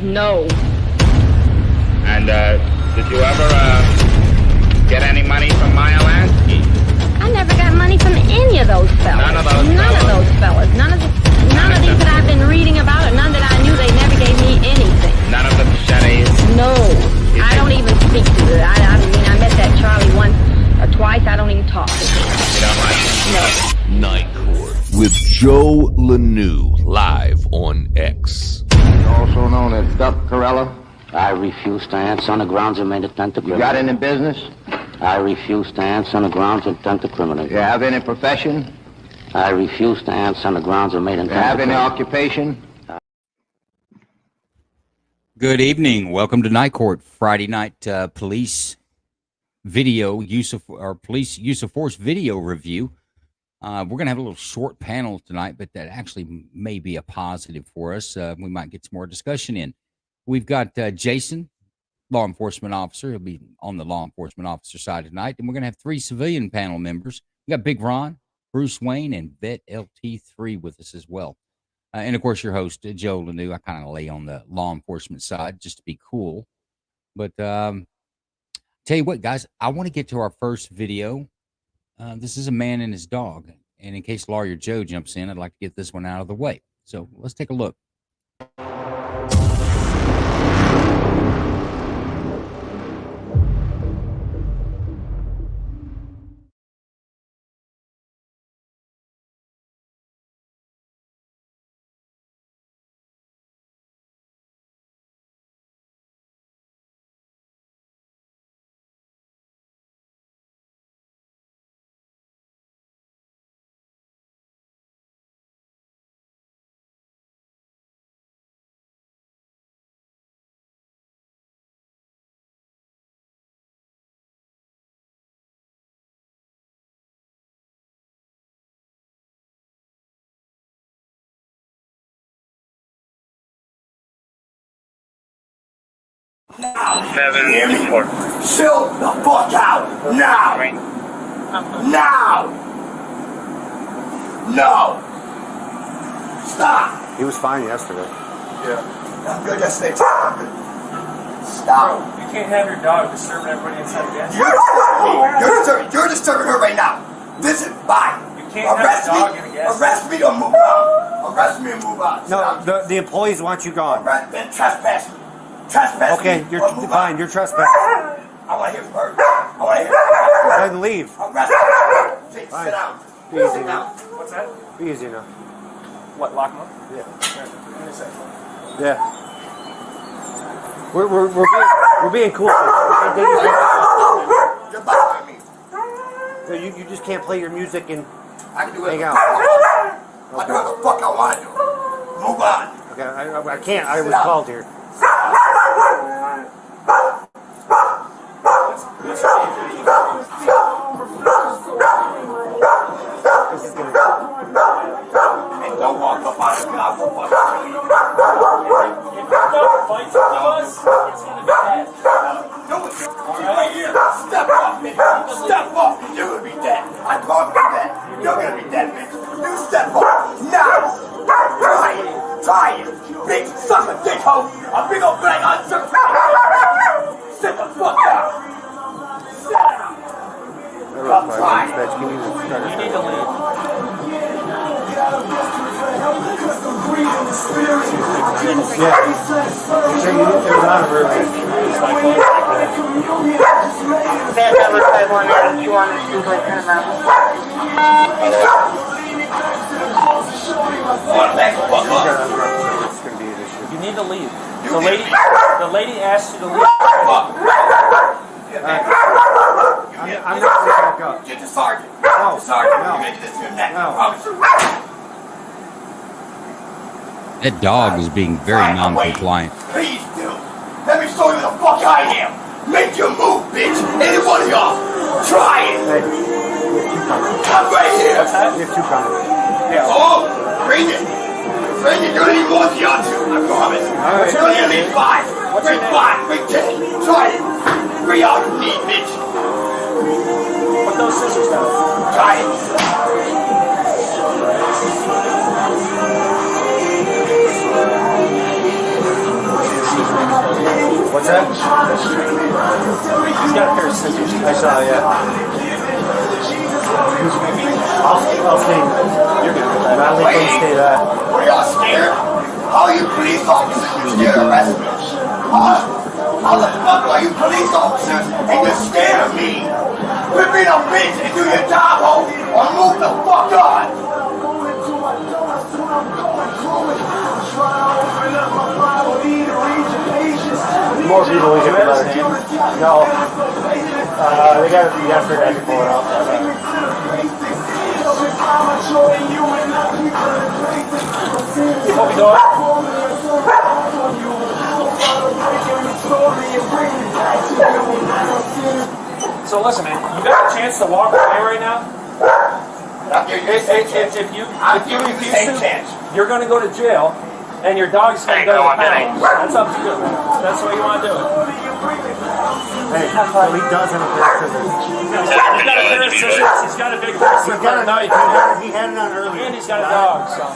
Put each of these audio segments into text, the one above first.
No. And, did you ever, get any money from Maya Lansky? I never got money from any of those fellas. None of those fellas? None of those fellas. None of these that I've been reading about, or none that I knew. They never gave me anything. None of the Shetties? No. I don't even speak to it. I mean, I met that Charlie once or twice. I don't even talk to him. You don't like him? No. Night Court with Joe Lanou, live on X. Also known as Duck Corella. I refuse to answer on the grounds of made attempt to You criminal. got any business? I refuse to answer on the grounds of attempt to criminal. You have any profession? I refuse to answer on the grounds of made You attempt have to any criminal. occupation? Good evening. Welcome to Night Court, Friday night police video use of force video review. We're going to have a little short panel tonight, but that actually may be a positive for us. We might get some more discussion in. We've got Jason, law enforcement officer. He'll be on the law enforcement officer side tonight. And we're going to have 3 civilian panel members. We got Big Ron, Bruce Wayne, and Vet LT3 with us as well. And of course, your host, Joe Lanou. I kind of lay on the law enforcement side just to be cool. But tell you what, guys, I want to get to our first video. This is a man and his dog. And in case Lawyer Joe jumps in, I'd like to get this one out of the way. So let's take a look. Seven, four. Chill the fuck out! Now! Now! No! Stop! He was fine yesterday. Yeah. I'm good yesterday too. Stop! You can't have your dog disturbing everybody inside the gas. You're disturbing her right now. Listen, bye. You can't have a dog in a gas. Arrest me or move on. Arrest me and move on. No, the employees want you gone. Arrest me and trespass. Trespass. Okay, you're fine. You're trespassing. I want to hear from her. I want to hear from her. Then leave. Arrest me. Sit down. Be easy now. What's that? Be easy now. What, lock him up? Yeah. Give me a second. Yeah. We're being cool. You're bothering me. So you just can't play your music and I can do hang whatever out. I do whatever the fuck I want to do. Move on. Okay, I can't. I was called here. And don't walk up on the mouth for fucking If your dog bites one of us, it's gonna be bad. do it. Right here. Step off, bitch. Step off. You're gonna be dead. I called you dead. You're gonna be dead, bitch. You step off. Now. Try it. Try it. Big sucker dick hoe. A big old black uncertified. Sit the fuck down. Sit down. Come try it. You need to leave. Yeah. Sure, there's not a version. It's gonna be an issue. You need to leave. The lady asked you to leave. I'm not gonna back up. Get the sergeant. No. The sergeant. No. You're making this to your neck. No. I promise you. That dog is being very non-compliant. Please do. Let me show you the fuck I am. Make your move, bitch. Any one of y'all. Try it. Hey, you have I'm right here. two coming. You have two coming. Oh, bring it. Bring it. You're gonna need more than y'all two. I promise. right. You're gonna need 5. Bring 5. Bring 10. Try it. 3 y'all you need, bitch. Put those scissors down. Try it. What's that? He's got a pair of scissors. I saw, yeah. I'll stay. You're good with that. I'll let you stay that. What are y'all scared? All you police officers are scared of arrest me. How the fuck are you police officers and you're scared of me? Quit being a bitch and do your job, ho, or move the fuck on. More people we get the better. No. They got to be yesterday. I can pull it off. What we doing? So listen, man, you got a chance to walk away right now. If you refuse to, you're going to go to jail, and your dog's going to go to the pound. That's up to you. That's the way you want to do it. Hey, so he does have a pair of scissors. He's got a pair of scissors. He's got a big pair of scissors. He's got a knife. He had it on earlier. And he's got a dog. So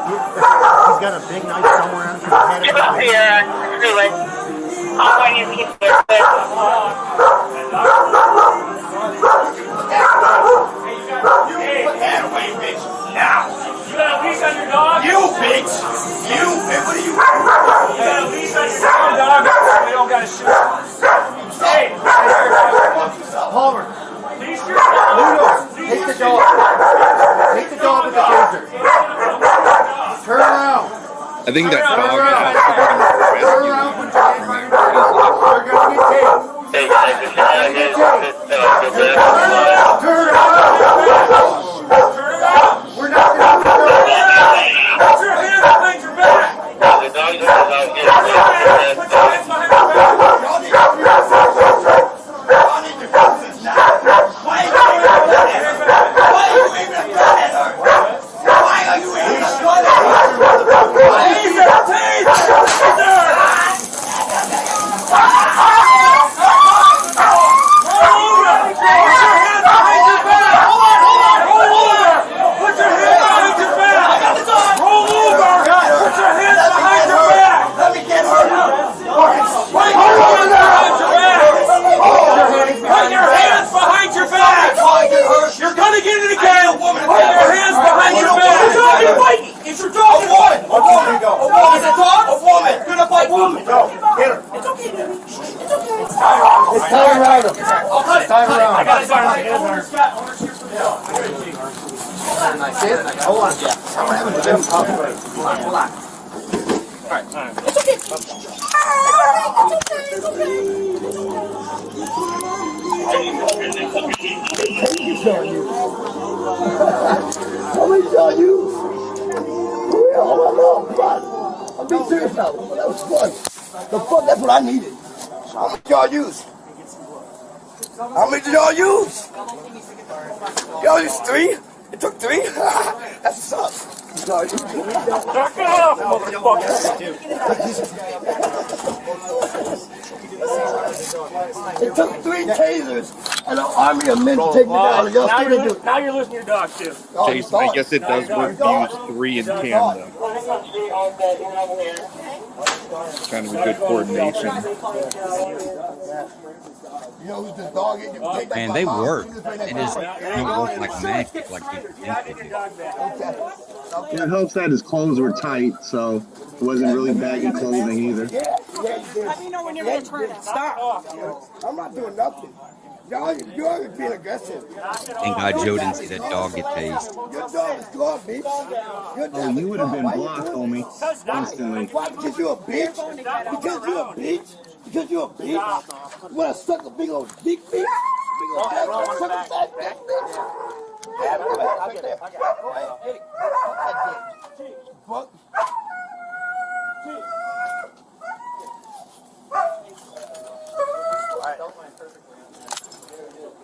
he's got a big knife somewhere on his head. Get up here, freeway. I'm going to keep it. You put that away, bitch, now. You got a leash on your dog? You, bitch. You, and what are you? You got a leash on your dog? We don't got to shoot. Hey, Palmer, leash your dog. Ludo, take the dog. Take the dog with the taser. Turn around. I think that dog Turn around. Turn around. Put your hands on your dog. You're going to get tased. Hey, guys, you're going to get Turn around. We're not going to do it. Put your hands behind your back. the dog is out here. Put your hands behind your back. Y'all need to fix this. Y'all need to fix this now. Why are you aiming a gun at her? Why are you aiming a gun at her? That's what I needed. How much y'all use? How many did y'all use? Y'all used 3? It took 3? That's what's up. Knock it off, motherfucker. It took 3 tasers and an army of men to take me down. Y'all still didn't do it. Now you're losing your dog, too. Jason, I guess it does work to use 3 in tandem. Kind of a good coordination. You know who's this dog? You can take that Man, they fuck off. work. It is don't work like magic, like you think they do. It helps that his clothes were tight, so it wasn't really baggy clothing either. Let me know when you're ready to turn it. Stop. I'm not doing nothing. Y'all are being aggressive. Thank God Joe didn't see that dog get tased. Your dog is gone, bitch. Oh, you would have been blocked, homie, instantly. Why? Because you're a bitch? Because you're a bitch? Because you're a bitch? You want to suck a big old dick, bitch? Big old dick, suck a fat dick, bitch? Yeah, right there. Go ahead, get it. That dick. Fuck.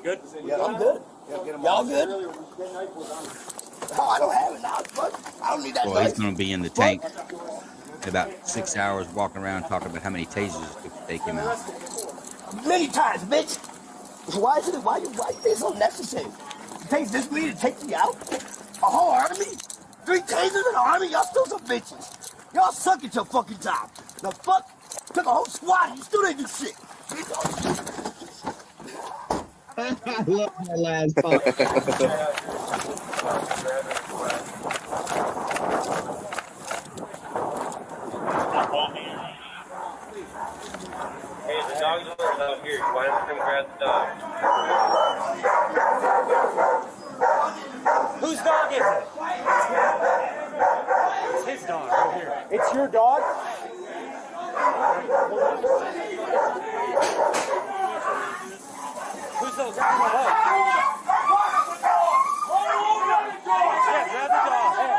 Good? Yeah, I'm good. Y'all good? Oh, I don't have it now. Fuck. I don't need that. Well, he's going to be in the tank in about 6 hours walking around talking about how many tasers it took to take him out. Many times, bitch. Why is it so necessary? It takes this many to take me out? A whole army? 3 tasers in an army? Y'all still some bitches. Y'all suck at your fucking job. The fuck? Took a whole squad. You still didn't do shit. I love that last part. Hey, the dog's over here. Why don't you come grab the dog? Whose dog is it? It's his dog right here. It's your dog? Who's the dog? Yeah, grab the dog. Hey.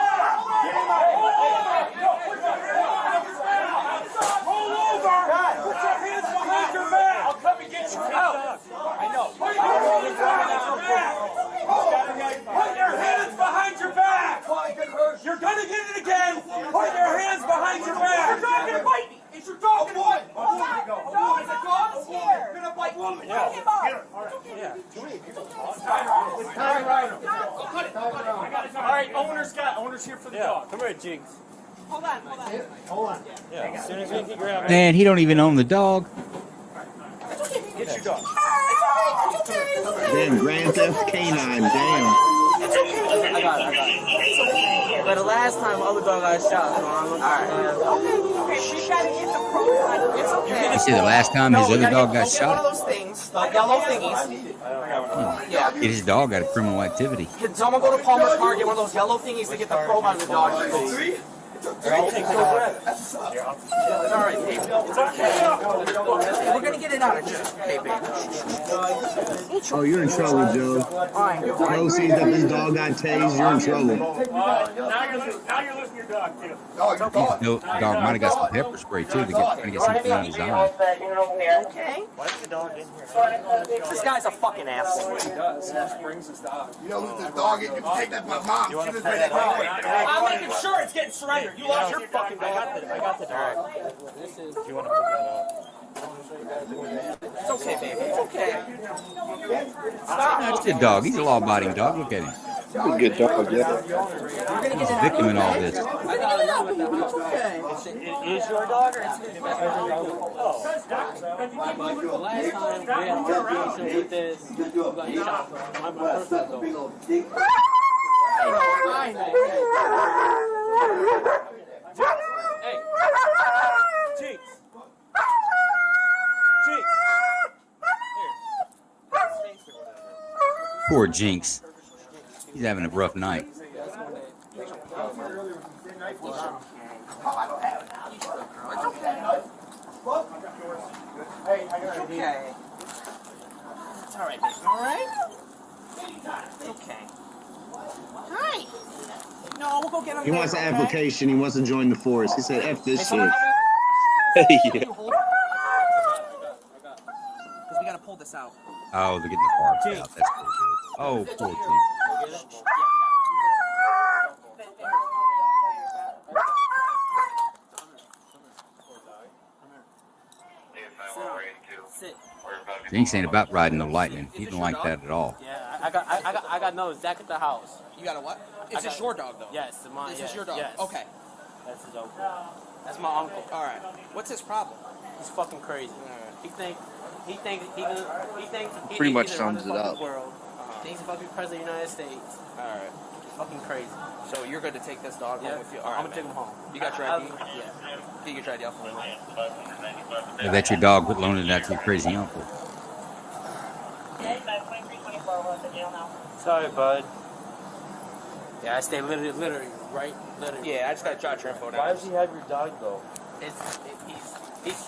Roll over! Put your hands behind your back! I'll come and get you out! I know. Put your hands behind your back! Put your hands behind your back! You're gonna get it again! Put your hands behind your back! You're not gonna bite me! It's your dog and woman! A woman! It's a dog? You're gonna bite woman! Yeah. Yeah. All right, owner's here for the dog. Come here, Jinx. Hold on. Yeah, as soon as we can grab it. Man, he don't even own the dog. Get your dog. Damn, Grand Theft Canine, damn. I got it. But the last time the other dog got shot, so I'm alright. She tried to get the profile. It's okay. You see, the last time his other dog got One shot, of those things, the yellow thingies. Yeah. his dog got a criminal activity. Can someone go to Palmer's Car and get one of those yellow thingies to get the probe out of the dog? Alright, baby. It's okay. We're gonna get it out of here. Hey, baby. Oh, you're in trouble, Joe. Joe sees that this dog got tased, you're in trouble. Now you're losing your dog, too. No, dog might have got some pepper spray too to get something out of his eye. Okay. Why is the dog in here? This guy's a fucking asshole. He does. He just brings his dog. You know who this dog is? You can take that from my mom. She just made that dog. I'm making sure it's getting surrendered. You lost your fucking dog. I got the dog. Do you want to pick that up? It's okay, baby. It's okay. That's a good dog. He's a law-abiding dog. Look at him. He's a good dog, yeah. He's a victim in all this. It's okay. Is your dog or is his dog? Oh. The last time we had a situation with this, we got shot. My personal dog. Hey. Jinx. Poor Jinx. He's having a rough night. Okay. It's all right, baby. All right? It's okay. Hi. No, we'll go get him. He wants an later, okay? application, he wants to join the force. He said, F this shit. Yeah. Because we gotta pull this out. Oh, they're getting the parts out. That's pretty good. Oh, poor Jinx. Sit. Jinx ain't about riding the lightning. He don't like that at all. Yeah, I got no Zach at the house. You got a what? Is this your dog though? Yes, mine. This is your dog. Yes. Okay. That's his uncle. That's my uncle. All right. What's his problem? He's fucking crazy. He thinks he Pretty much he can run sums the it fucking up. World. Thinks he's fucking president of the United States. All right. He's fucking crazy. So you're going to take this dog home with you? I'm gonna take him home. You got your ID? Yeah. You get your ID off of him. Yeah, that's your dog. Quit loaning that to your crazy uncle. Sorry, bud. Yeah, I stay literally right. Literally. Yeah, I just got to jot your info down. Why does he have your dog, though? He's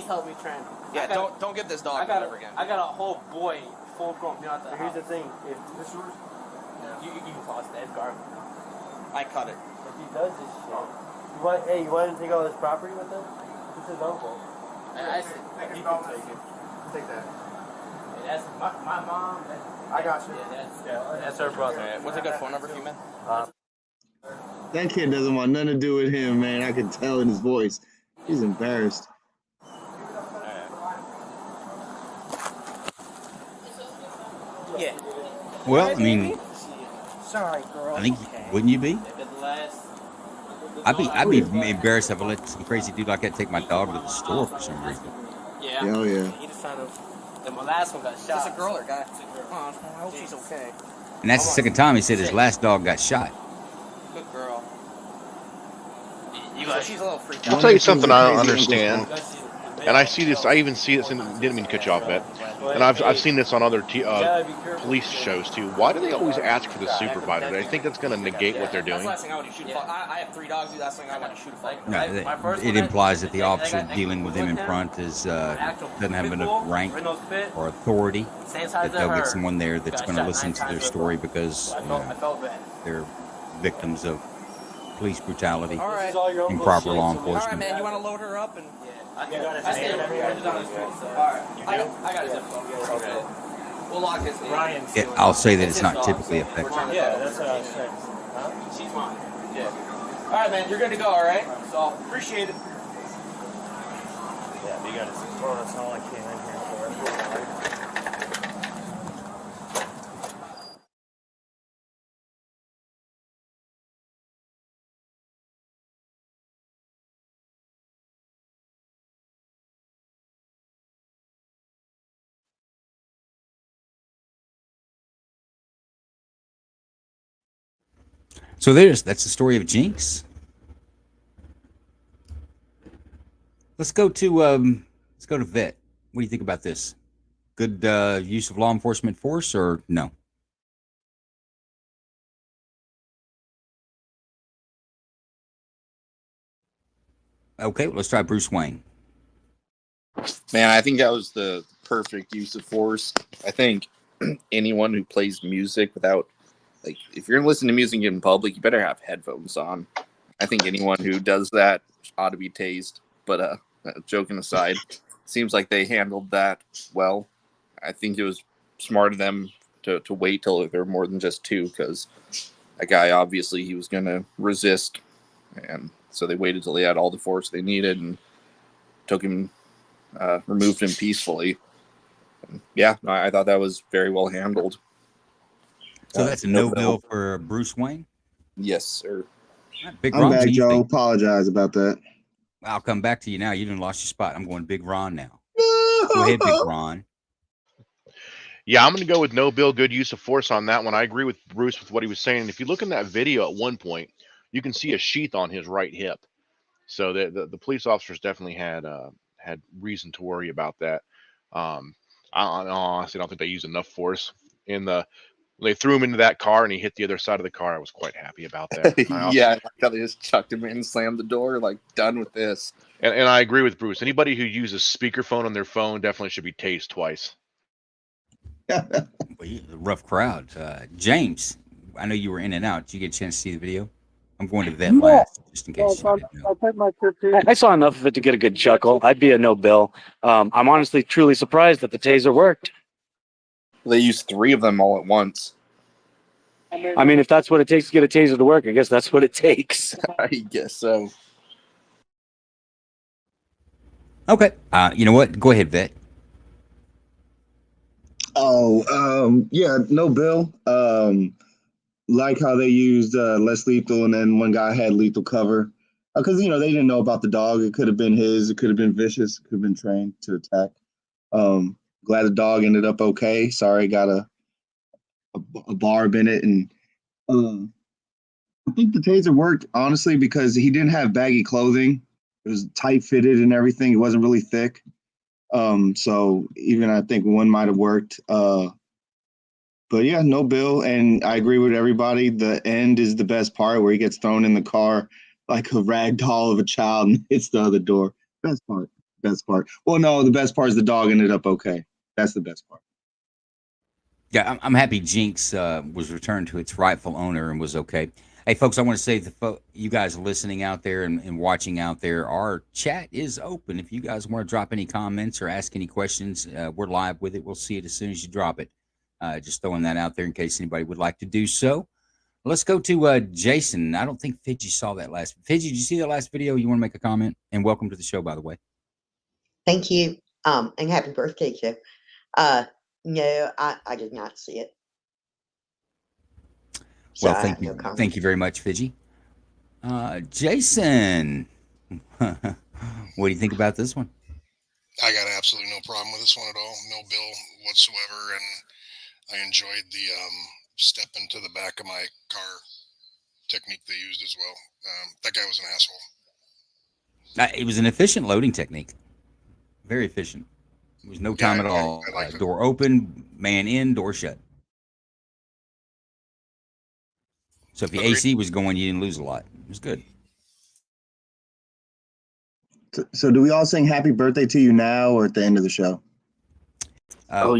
helped me train. Yeah, don't give this dog ever again. I got a whole boy full grown. You know, So here's the thing. If this was, you can toss that. It's garbage. I cut it. if he does this shit, you want him to take all his property with him? It's his uncle. I said, You can take it. Take that. that's my mom. I got you. That's her brother. What's a good phone number for you, man? That kid doesn't want nothing to do with him, man. I can tell in his voice. He's embarrassed. Yeah. Well, I mean, Sorry, girl. I think, wouldn't you be? The last I'd be embarrassed if I let some crazy dude like that take my dog to the store for some reason. Yeah. Hell yeah. He just trying to. And my last one got shot. Is this a girl or guy? It's a girl. Oh, I hope she's okay. And that's the second time he said his last dog got shot. Good girl. She's a little freaked out. I'll tell you something I don't understand. And I see this. I even see this. Didn't mean to cut you off, Ed. And I've seen this on other police shows too. Why do they always ask for the supervisor? I think that's going to negate what they're doing. That's the last thing I want to shoot. I have 3 dogs. That's the last thing I want to shoot. No, it implies that the officer dealing with him in front is doesn't have enough rank or authority that they'll get someone there that's going to listen to their story because they're victims of police brutality, improper law enforcement. All right, man. You want to load her up and? I stand over here. Alright. I got his info. Okay. We'll lock his name. I'll say that it's not typically effective. Yeah, that's what I was saying. Huh? She's mine. Yeah. Alright, man. You're good to go, alright? So, appreciate it. Yeah, you got his phone. That's all I came in here for. So that's the story of Jinx. Let's go to Vet. What do you think about this? Good use of law enforcement force or no? Okay, let's try Bruce Wayne. Man, I think that was the perfect use of force. I think anyone who plays music without, like, if you're listening to music in public, you better have headphones on. I think anyone who does that ought to be tased. But joking aside, seems like they handled that well. I think it was smart of them to wait till there were more than just 2, because that guy, obviously, he was going to resist. And so they waited till they had all the force they needed and took him, removed him peacefully. And yeah, I thought that was very well handled. So that's a no bill for Bruce Wayne? Yes, sir. Big I'm Ron, bad, do you Joe. think- Apologize about that. I'll come back to you now. You done lost your spot. I'm going Big Ron now. Go ahead, Big Ron. Yeah, I'm going to go with no bill, good use of force on that one. I agree with Bruce with what he was saying. If you look in that video at one point, you can see a sheath on his right hip. So the police officers definitely had reason to worry about that. I honestly don't think they used enough force in the. They threw him into that car and he hit the other side of the car. I was quite happy about that. Yeah, I like how they just chucked him in, slammed the door, like, done with this. And I agree with Bruce. Anybody who uses speakerphone on their phone definitely should be tased twice. Rough crowd. James, I know you were in and out. Did you get a chance to see the video? I'm going to Vet last, just in case. I'll take my 15. I saw enough of it to get a good chuckle. I'd be a no bill. I'm honestly truly surprised that the taser worked. They used 3 of them all at once. I mean, if that's what it takes to get a taser to work, I guess that's what it takes. I guess so. Okay. You know what? Go ahead, Vet. Yeah, no bill. Like how they used less lethal, and then one guy had lethal cover. Because, they didn't know about the dog. It could have been his. It could have been vicious. It could have been trained to attack. Glad the dog ended up okay. Sorry, got a barb in it. And I think the taser worked, honestly, because he didn't have baggy clothing. It was tight fitted and everything. It wasn't really thick. So even I think one might have worked. But yeah, no bill. And I agree with everybody. The end is the best part, where he gets thrown in the car like a rag doll of a child and hits the other door. Best part. Well, no, the best part is the dog ended up okay. That's the best part. Yeah, I'm happy Jinx was returned to its rightful owner and was okay. Hey, folks, I want to say you guys listening out there and watching out there, our chat is open. If you guys want to drop any comments or ask any questions, we're live with it. We'll see it as soon as you drop it. Just throwing that out there in case anybody would like to do so. Let's go to Jason. I don't think Fidgy saw that last. Fidgy, did you see that last video? You want to make a comment? And welcome to the show, by the way. Thank you. And happy birthday, Joe. No, I did not see it. So Well, thank you. Thank you very much, Fidgy. Jason, what do you think about this one? I got absolutely no problem with this one at all. No bill whatsoever, and I enjoyed the step into the back of my car technique they used as well. That guy was an asshole. It was an efficient loading technique. Very efficient. It was no time at all. Door open, man in, door shut. So if the AC was going, you didn't lose a lot. It was good. So do we all sing happy birthday to you now or at the end of the show?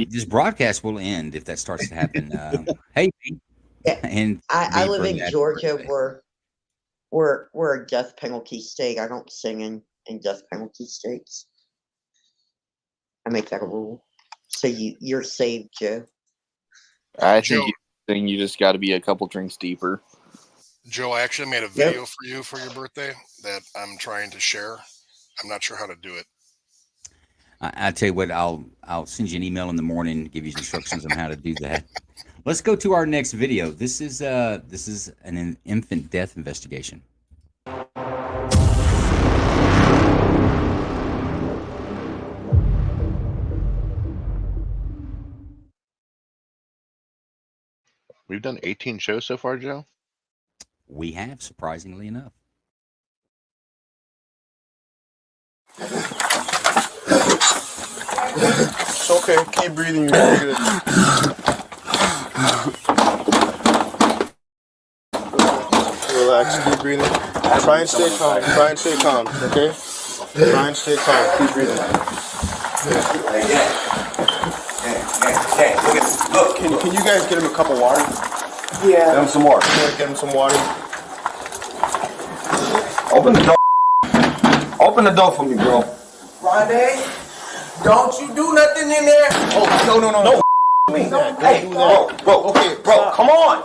This broadcast will end if that starts to happen. Hey, and I live in Georgia where we're a death penalty state. I don't sing in death penalty states. I make that a rule. So you're saved, Joe. I think you just got to be a couple drinks deeper. Joe, I actually made a video for you for your birthday that I'm trying to share. I'm not sure how to do it. I tell you what, I'll send you an email in the morning, give you instructions on how to do that. Let's go to our next video. This is an infant death investigation. We've done 18 shows so far, Joe. We have, surprisingly enough. It's okay. Keep breathing. You're gonna get it. Relax. Keep breathing. Try and stay calm. Try and stay calm. Okay. Try and stay calm. Keep breathing. Look, can you guys get him a cup of water? Yeah. Get him some water. Get him some water. Open the door. Open the door for me, bro. Friday, don't you do nothing in there. Oh, no. Me. Hey, bro. Okay, bro, come on.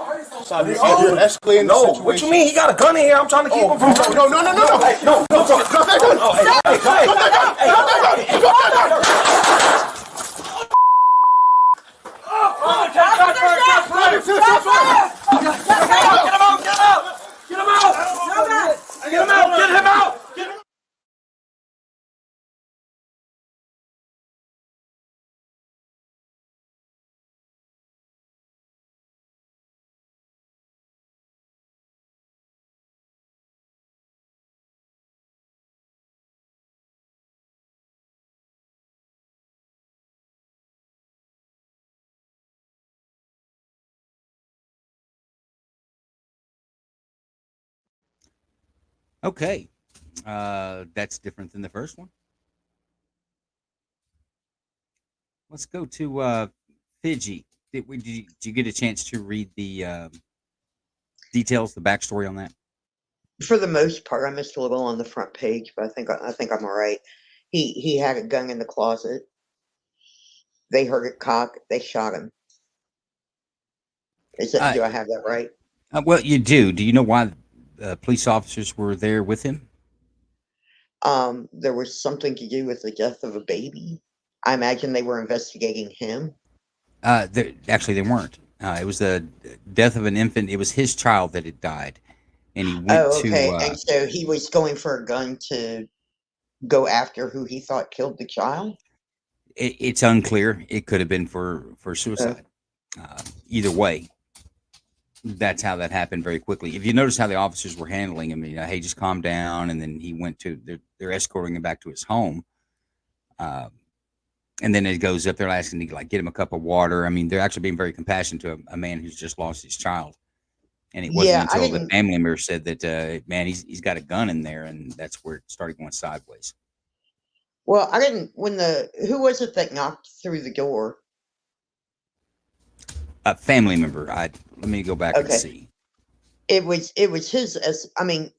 You're escalating the situation. What you mean? He got a gun in here. I'm trying to keep him from. No. Hey, no, bro. Drop that gun. Get him out! Okay, that's different than the first one. Let's go to Fiji. Did you get a chance to read the details, the backstory on that? For the most part, I missed a little on the front page, but I think I'm all right. He had a gun in the closet. They heard it cock. They shot him. Do I have that right? Well, you do. Do you know why police officers were there with him? There was something to do with the death of a baby. I imagine they were investigating him. Actually, they weren't. It was the death of an infant. It was his child that had died, and he went to. And so he was going for a gun to go after who he thought killed the child. It's unclear. It could have been for suicide. Either way, that's how that happened very quickly. If you notice how the officers were handling him, hey, just calm down, and then he went to. They're escorting him back to his home. And then it goes up there asking to get him a cup of water. I mean, they're actually being very compassionate to a man who's just lost his child. And it wasn't until the family member said that, man, he's got a gun in there, and that's where it started going sideways. Well, I didn't. Who was it that knocked through the door? A family member. Let me go back and see. It was his. I mean,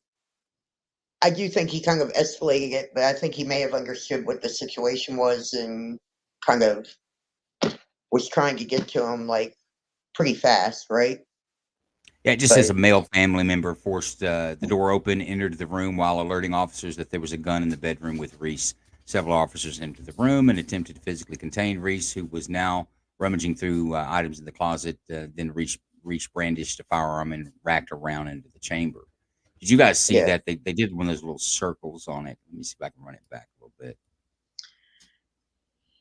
I do think he kind of escalated it, but I think he may have understood what the situation was and kind of was trying to get to him pretty fast, right? Yeah, it just says a male family member forced the door open, entered the room while alerting officers that there was a gun in the bedroom with Reese. Several officers entered the room and attempted to physically contain Reese, who was now rummaging through items in the closet. Then Reese brandished a firearm and racked around into the chamber. Did you guys see Yeah. that? They did one of those little circles on it. Let me see if I can run it back a little bit.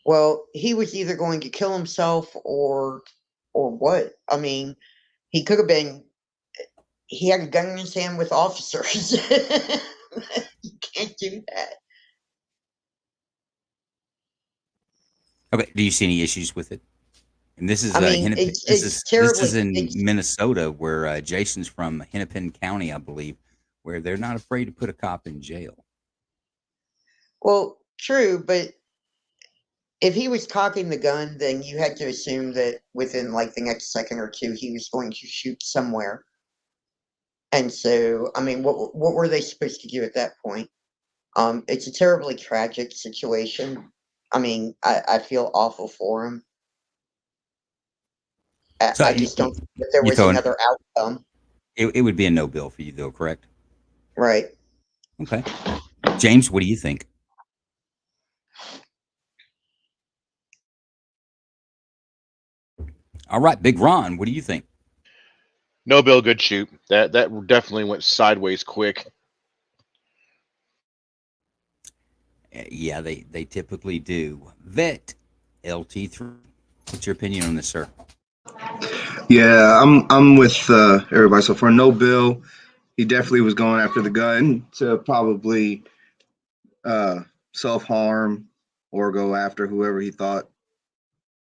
Well, he was either going to kill himself or what? I mean, he could have been. He had a gun in his hand with officers. You can't do that. Okay. Do you see any issues with it? And this is I mean, Hennepin. it's This it's is terribly. in Minnesota, where Jason's from, Hennepin County, I believe, where they're not afraid to put a cop in jail. Well, true, but if he was cocking the gun, then you had to assume that within like the next second or two, he was going to shoot somewhere. And so, I mean, what were they supposed to do at that point? It's a terribly tragic situation. I mean, I feel awful for him. So I just don't think that there you was throw another outcome. it would be a no bill for you, though, correct? Right. Okay. James, what do you think? All right, Big Ron, what do you think? No bill, good shoot. That definitely went sideways quick. Yeah, they typically do. Vet LT3. What's your opinion on this, sir? Yeah, I'm with everybody. So for no bill, he definitely was going after the gun to probably self harm or go after whoever he thought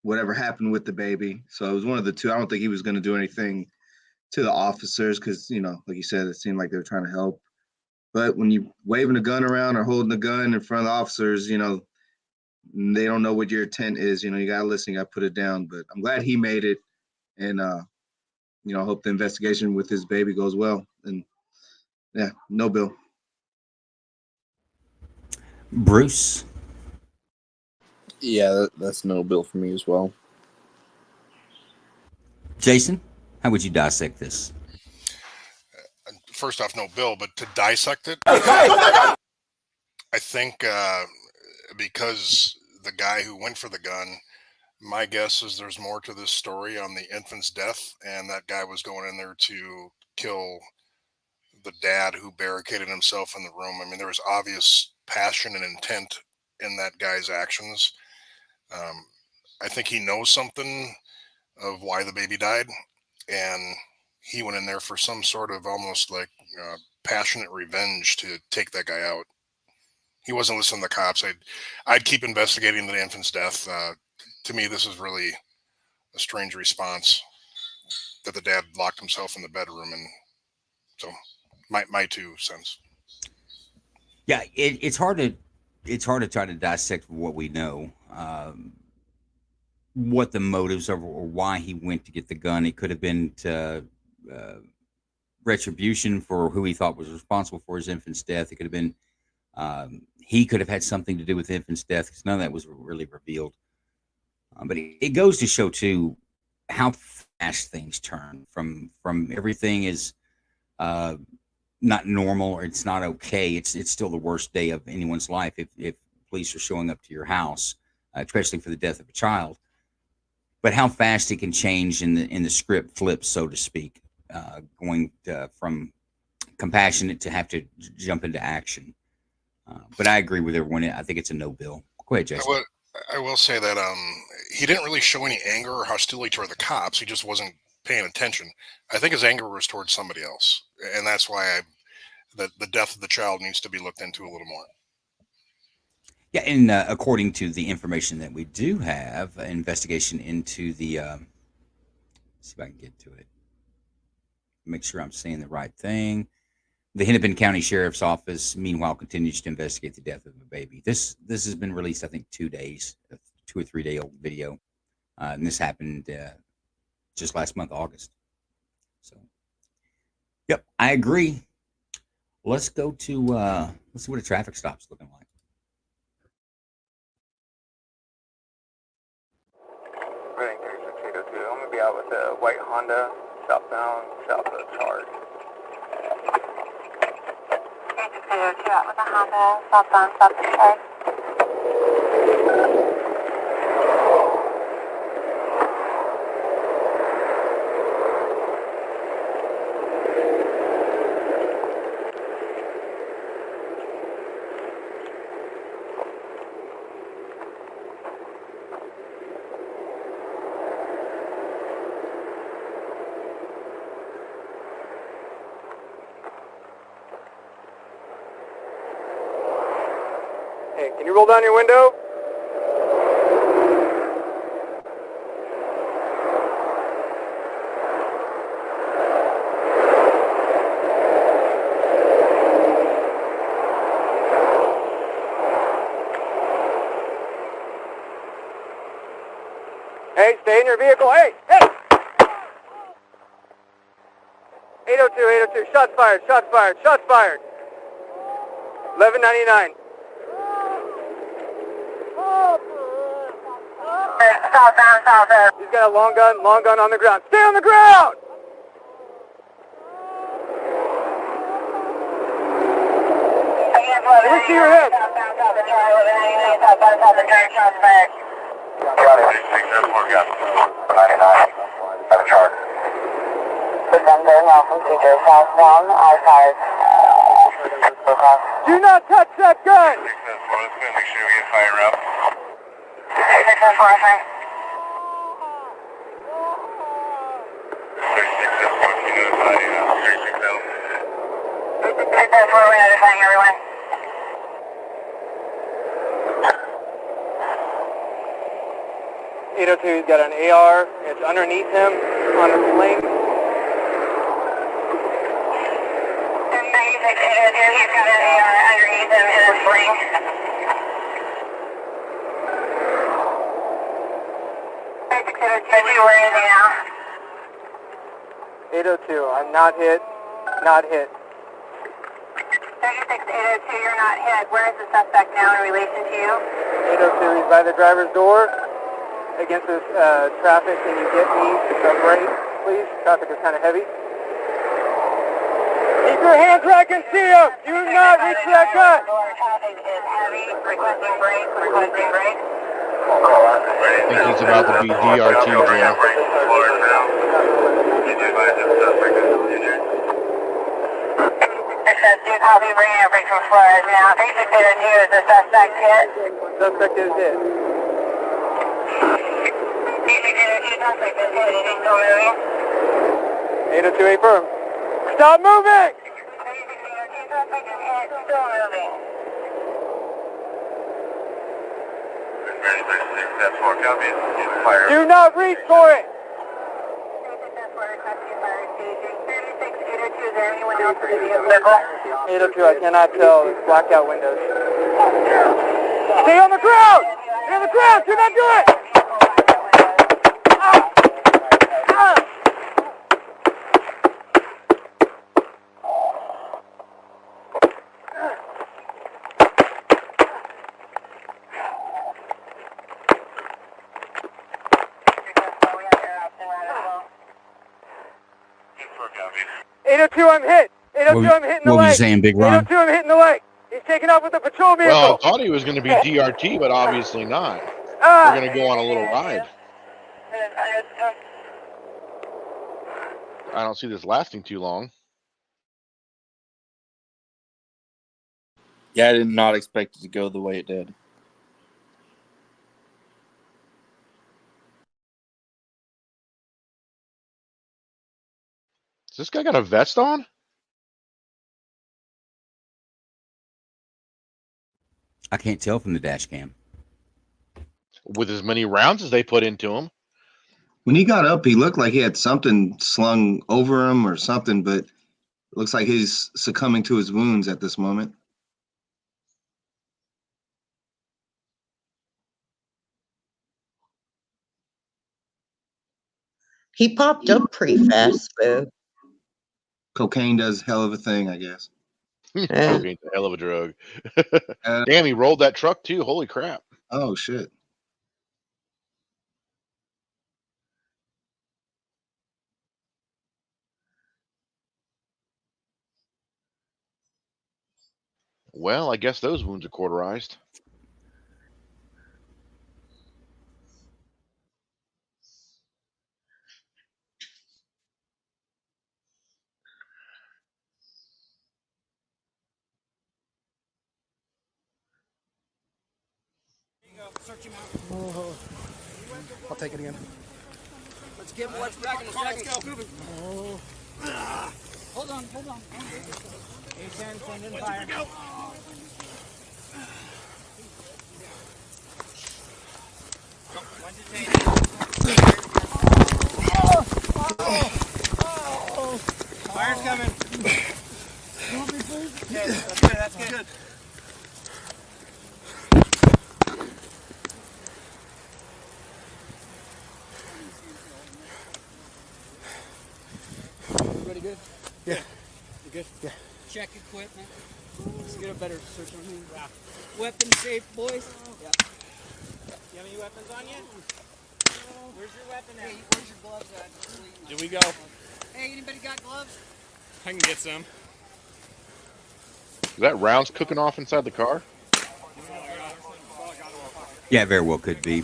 whatever happened with the baby. So it was one of the two. I don't think he was going to do anything to the officers because, like you said, it seemed like they were trying to help. But when you waving a gun around or holding a gun in front of the officers, they don't know what your intent is. You got to listen, you got to put it down. But I'm glad he made it. And, I hope the investigation with his baby goes well. And yeah, no bill. Bruce? Yeah, that's no bill for me as well. Jason, how would you dissect this? First off, no bill, but to dissect it, I think because the guy who went for the gun, my guess is there's more to this story on the infant's death, and that guy was going in there to kill the dad who barricaded himself in the room. I mean, there was obvious passion and intent in that guy's actions. I think he knows something of why the baby died, and he went in there for some sort of almost like passionate revenge to take that guy out. He wasn't listening to the cops. I'd keep investigating the infant's death. To me, this is really a strange response that the dad locked himself in the bedroom, and so my 2 cents. Yeah, it's hard to try to dissect what we know, what the motives are, or why he went to get the gun. It could have been to retribution for who he thought was responsible for his infant's death. It could have been he could have had something to do with the infant's death, because none of that was really revealed. But it goes to show too how fast things turn from everything is not normal or it's not okay. It's still the worst day of anyone's life if police are showing up to your house, especially for the death of a child. But how fast it can change in the script flip, so to speak, going from compassionate to have to jump into action. But I agree with everyone. I think it's a no bill. Go ahead, Jason. I will say that he didn't really show any anger or hostility toward the cops. He just wasn't paying attention. I think his anger was towards somebody else, and that's why the death of the child needs to be looked into a little more. Yeah, and according to the information that we do have, an investigation into the let's see if I can get to it. Make sure I'm saying the right thing. The Hennepin County Sheriff's Office, meanwhile, continues to investigate the death of a baby. This has been released, I think, 2 days, a 2 or 3 day old video, and this happened just last month, August. So, yep, I agree. Let's go to let's see what a traffic stop's looking like. Running 36802. I'm gonna be out with a white Honda, southbound, south of Charge. 36802 out with a Honda, southbound, south of Charge. roll down your window. Hey, stay in your vehicle. Hey, hey! 802, shots fired, shots fired, shots fired. 1199. Southbound. He's got a long gun on the ground. Stay on the ground! Let me see your head. County 664, got 99. Have a charge. Presenting now from CJ southbound, I-5. Do not touch that gun! 674, let's go make sure we get fire up. 674, I think. 674, can you notify 360? 674, we're notifying everyone. He's got an AR. It's underneath him on a sling. 96, 802, he's got an AR underneath him in a sling. 802, where is he now? 802, I'm not hit. Not hit. 36, 802, you're not hit. Where is the suspect now in relation to you? 802, he's by the driver's door. Against this traffic, can you get me a break, please? Traffic is kind of heavy. Keep your hands where I can see him! Do not reach for that gun! Traffic is heavy. Requesting break. Requesting break. I think he's about to be DRT, Jim. Dude, I'll be bringing a break from Flores now. 3602 is the suspect hit. Suspect is hit. 802 firm. Stop moving! Do not reach for it! 802, I cannot tell. It's blacked out windows. Stay on the ground! Stay on the ground! Do not do it! I'm hit. 802, I'm hitting the leg. What was you saying, Big Ron? 802, I'm hitting the leg. He's taking off with the patrol vehicle. Well, I thought he was going to be DRT, but obviously not. We're going to go on a little ride. I don't see this lasting too long. Yeah, I did not expect it to go the way it did. Has this guy got a vest on? I can't tell from the dash cam. With as many rounds as they put into him. When he got up, he looked like he had something slung over him or something, but it looks like he's succumbing to his wounds at this moment. He popped up pretty fast, though. Cocaine does hell of a thing, I guess. Cocaine's a hell of a drug. Damn, he rolled that truck too. Holy crap. Oh, shit. Well, I guess those wounds are cauterized. Search him out. Oh, I'll take it again. Let's get what's back in the car. Let's go. Moving. Oh. Hold on. A10, send in fire. Everybody good? Yeah. You good? Yeah. Check equipment. Let's get a better search on him. Yeah. Weapons safe, boys. Yeah. You have any weapons on you? Where's your weapon at? Hey, where's your gloves at? Here we go. Hey, anybody got gloves? I can get some. Is that rounds cooking off inside the car? Yeah, very well could be.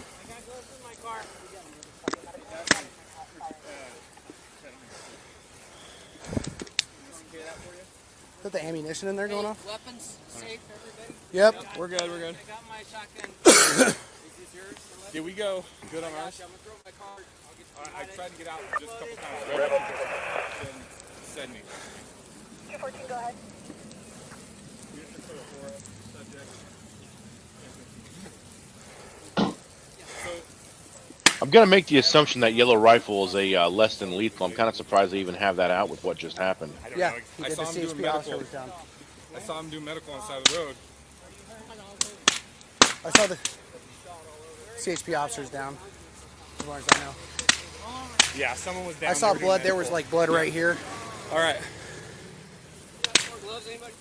Is that the ammunition in there going off? Weapons safe, everybody? Yep. We're good, we're good. I got my shotgun. Is this yours? Here we go. Good on ours. I'm gonna throw my card. I tried to get out just a couple times. Then send me. 214, go ahead. I'm gonna make the assumption that yellow rifle is a less than lethal. I'm kind of surprised they even have that out with what just happened. Yeah, he I did. saw The him doing CHP officer medical. was down. I saw him do medical on the side of the road. I saw the CHP officers down, as far as I know. Yeah, someone was down. I saw there blood. doing There was medical. like blood right here. All right. More gloves, anybody?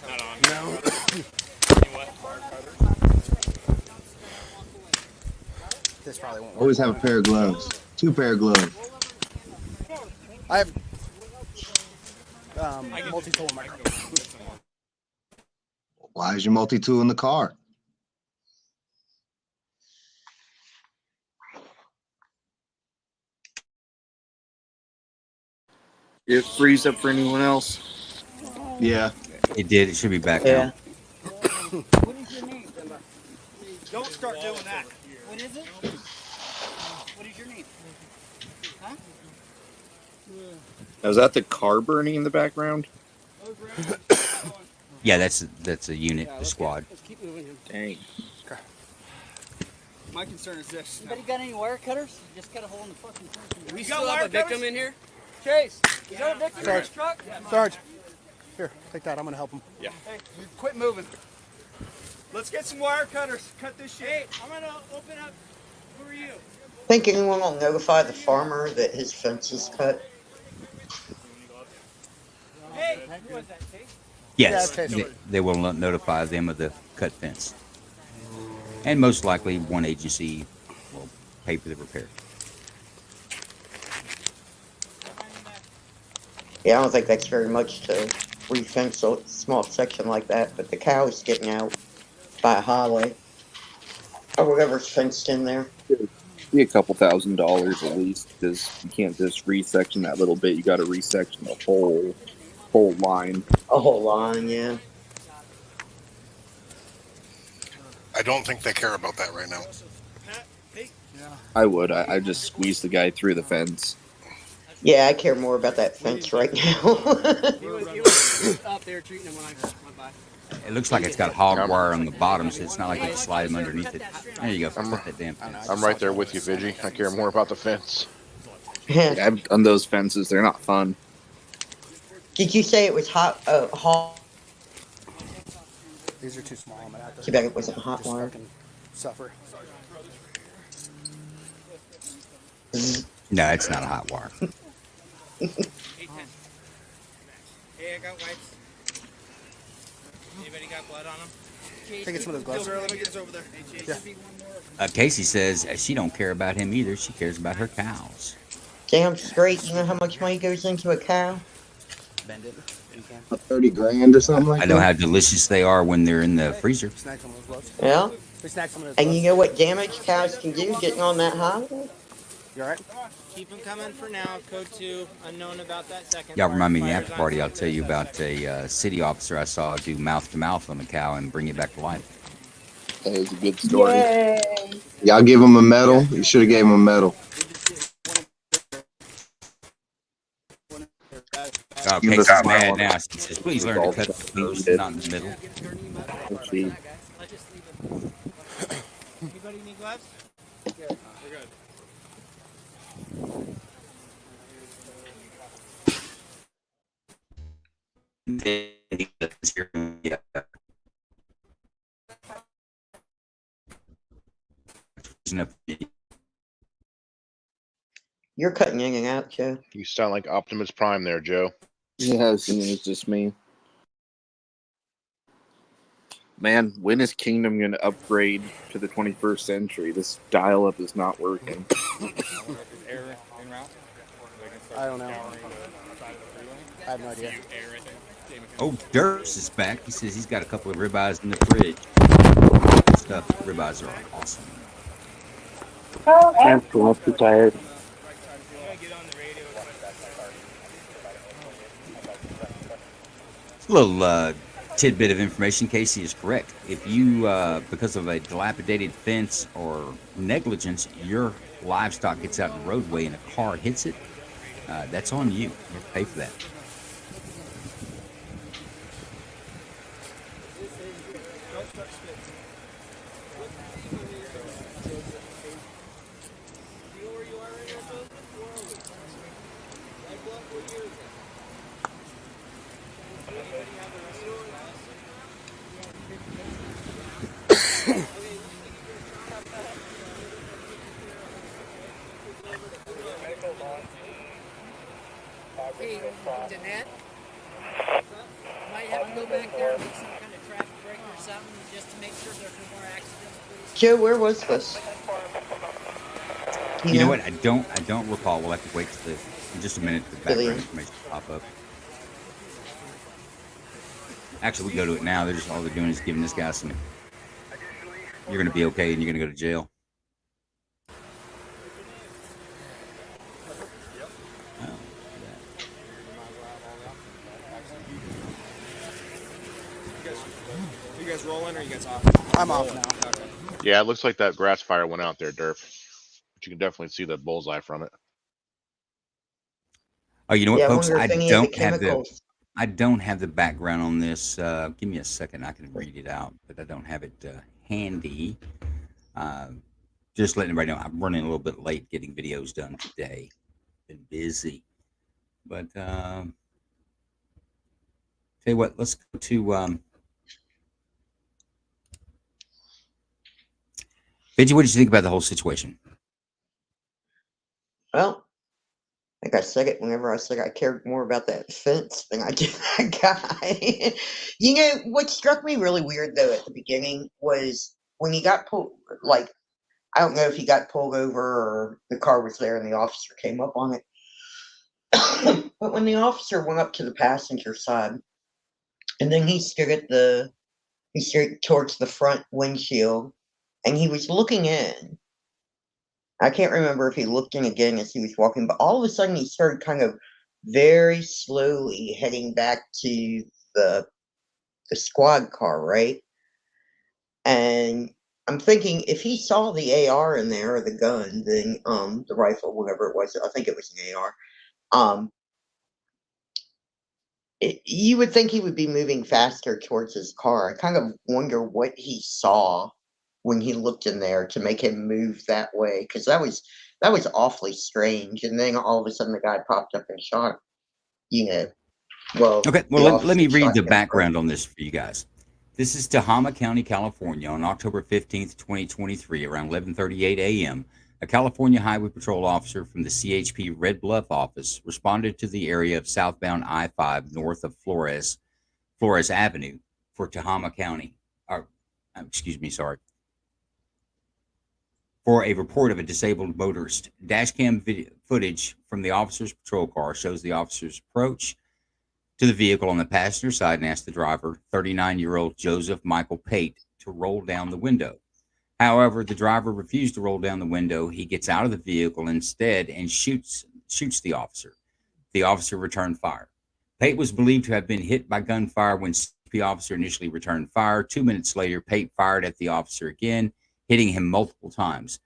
Not on. No. This probably won't work. Always have a pair of gloves. 2 pair of gloves. I have multi-tool in my car. Why is your multi-tool in the car? It freeze up for anyone else? Yeah. It did. It should be back Yeah. now. What is your name? Don't start doing that. What is it? What is your name? Huh? Now, is that the car burning in the background? Yeah, that's a unit, the squad. Let's keep moving him. Dang. My concern is this. Anybody got any wire cutters? Just got a hole in the fucking thing. We You still got have wire a victim cutters? in here? Chase, is there a victim in Sarge. this truck? Sarge, here, take that. I'm gonna help him. Yeah. Hey, you quit moving. Let's get some wire cutters. Cut this shit. Hey, I'm gonna open up. Who are you? Think anyone will notify the farmer that his fence is cut? Hey, who was that, Chase? Yes, Yeah, okay. they will notify them of the cut fence. And most likely one agency will pay for the repair. Yeah, I don't think that's very much to refence a small section like that, but the cow's getting out by a highway. Or whatever's fenced in there. Be a couple $1,000s at least, because you can't just resection that little bit. You got to resection the whole line. A whole line, yeah. I don't think they care about that right now. I would. I just squeeze the guy through the fence. Yeah, I care more about that fence right now. He was up there treating him when I went by. It looks like it's got hog wire on the bottom, so it's not like you can slide them underneath it. There you go. Cut that damn fence. I'm right there with you, Vigi. I care more about the fence. Yeah, on those fences, they're not fun. Did you say it was hot? Hot? These are too small. I'm gonna have to. Too bad it wasn't hot just wire. fucking suffer. No, it's not a hot wire. Hey, I got wipes. Anybody got blood on them? Can I get some of those gloves? Let me get over there. Yeah. Casey says she don't care about him either. She cares about her cows. Damn straight. You know how much money goes into a cow? Bend it. You can. 30 grand or something like I that? know how delicious they are when they're in the freezer. Snack some of those gloves. Yeah. We snack some of those And gloves. you know what damage cows can do getting on that highway? You alright? Keep them coming for now. Code 2, unknown about that second. Y'all remind me in the after party, I'll tell you about a city officer I saw do mouth to mouth on a cow and bring it back to life. That is a good story. Yay. Y'all give him a medal? You should have gave him a medal. Oh, Casey's mad now. She says, please learn to cut the loose, not in the middle. Anybody need gloves? We're good. Yeah. You're cutting in and out, Joe. You sound like Optimus Prime there, Joe. Yeah, it's just me. Man, when is Kingdom going to upgrade to the 21st century? This dial-up is not working. I don't know. I have no idea. Oh, Dirks is back. He says he's got a couple of ribeyes in the fridge. Stuff. Ribeyes are awesome. I'm too tired. A little tidbit of information. Casey is correct. If you, because of a dilapidated fence or negligence, your livestock gets out in the roadway and a car hits it, that's on you. You have to pay for that. Hey, Danette, might have to go back there and make some kind of traffic break or something just to make sure there's no more accidents, please. Joe, where was this? You know what? I don't recall. We'll have to wait till in just a minute for the background information to pop up. Actually, we go to it now. They're just all they're doing is giving this guy some. You're going to be okay, and you're going to go to jail. You guys rolling or you guys off? I'm off now. Okay. Yeah, it looks like that grass fire went out there, Derp. But you can definitely see the bullseye from it. Oh, you know what, Yeah, I folks? wonder I if any of the don't have the background on this. Give me a second. I can read it out, but I don't have it handy. Just letting everybody know I'm running a little bit late getting videos done today. Been busy, but tell you what. Let's go to Benji. What did you think about the whole situation? Well, like I said it whenever I said I cared more about that fence than I did that guy. You know, what struck me really weird, though, at the beginning was when he got pulled, like, I don't know if he got pulled over or the car was there and the officer came up on it. But when the officer went up to the passenger side, and then he stood towards the front windshield, and he was looking in. I can't remember if he looked in again as he was walking, but all of a sudden he started kind of very slowly heading back to the squad car, right? And I'm thinking if he saw the AR in there or the gun, then the rifle, whatever it was, I think it was an AR. You would think he would be moving faster towards his car. I kind of wonder what he saw when he looked in there to make him move that way, because that was awfully strange. And then all of a sudden the guy popped up and shot him. You know, well, okay. Well, let me read the background on this for you guys. This is Tehama County, California, on October 15th, 2023, around 11:38 a.m. A California Highway Patrol officer from the CHP Red Bluff office responded to the area of southbound I-5 north of Flores Avenue for Tehama County. For a report of a disabled motorist. Dashcam video footage from the officer's patrol car shows the officer's approach to the vehicle on the passenger side and asked the driver, 39-year-old Joseph Michael Pate, to roll down the window. However, the driver refused to roll down the window. He gets out of the vehicle instead and shoots the officer. The officer returned fire. Pate was believed to have been hit by gunfire when CP officer initially returned fire. 2 minutes later, Pate fired at the officer again, hitting him multiple times.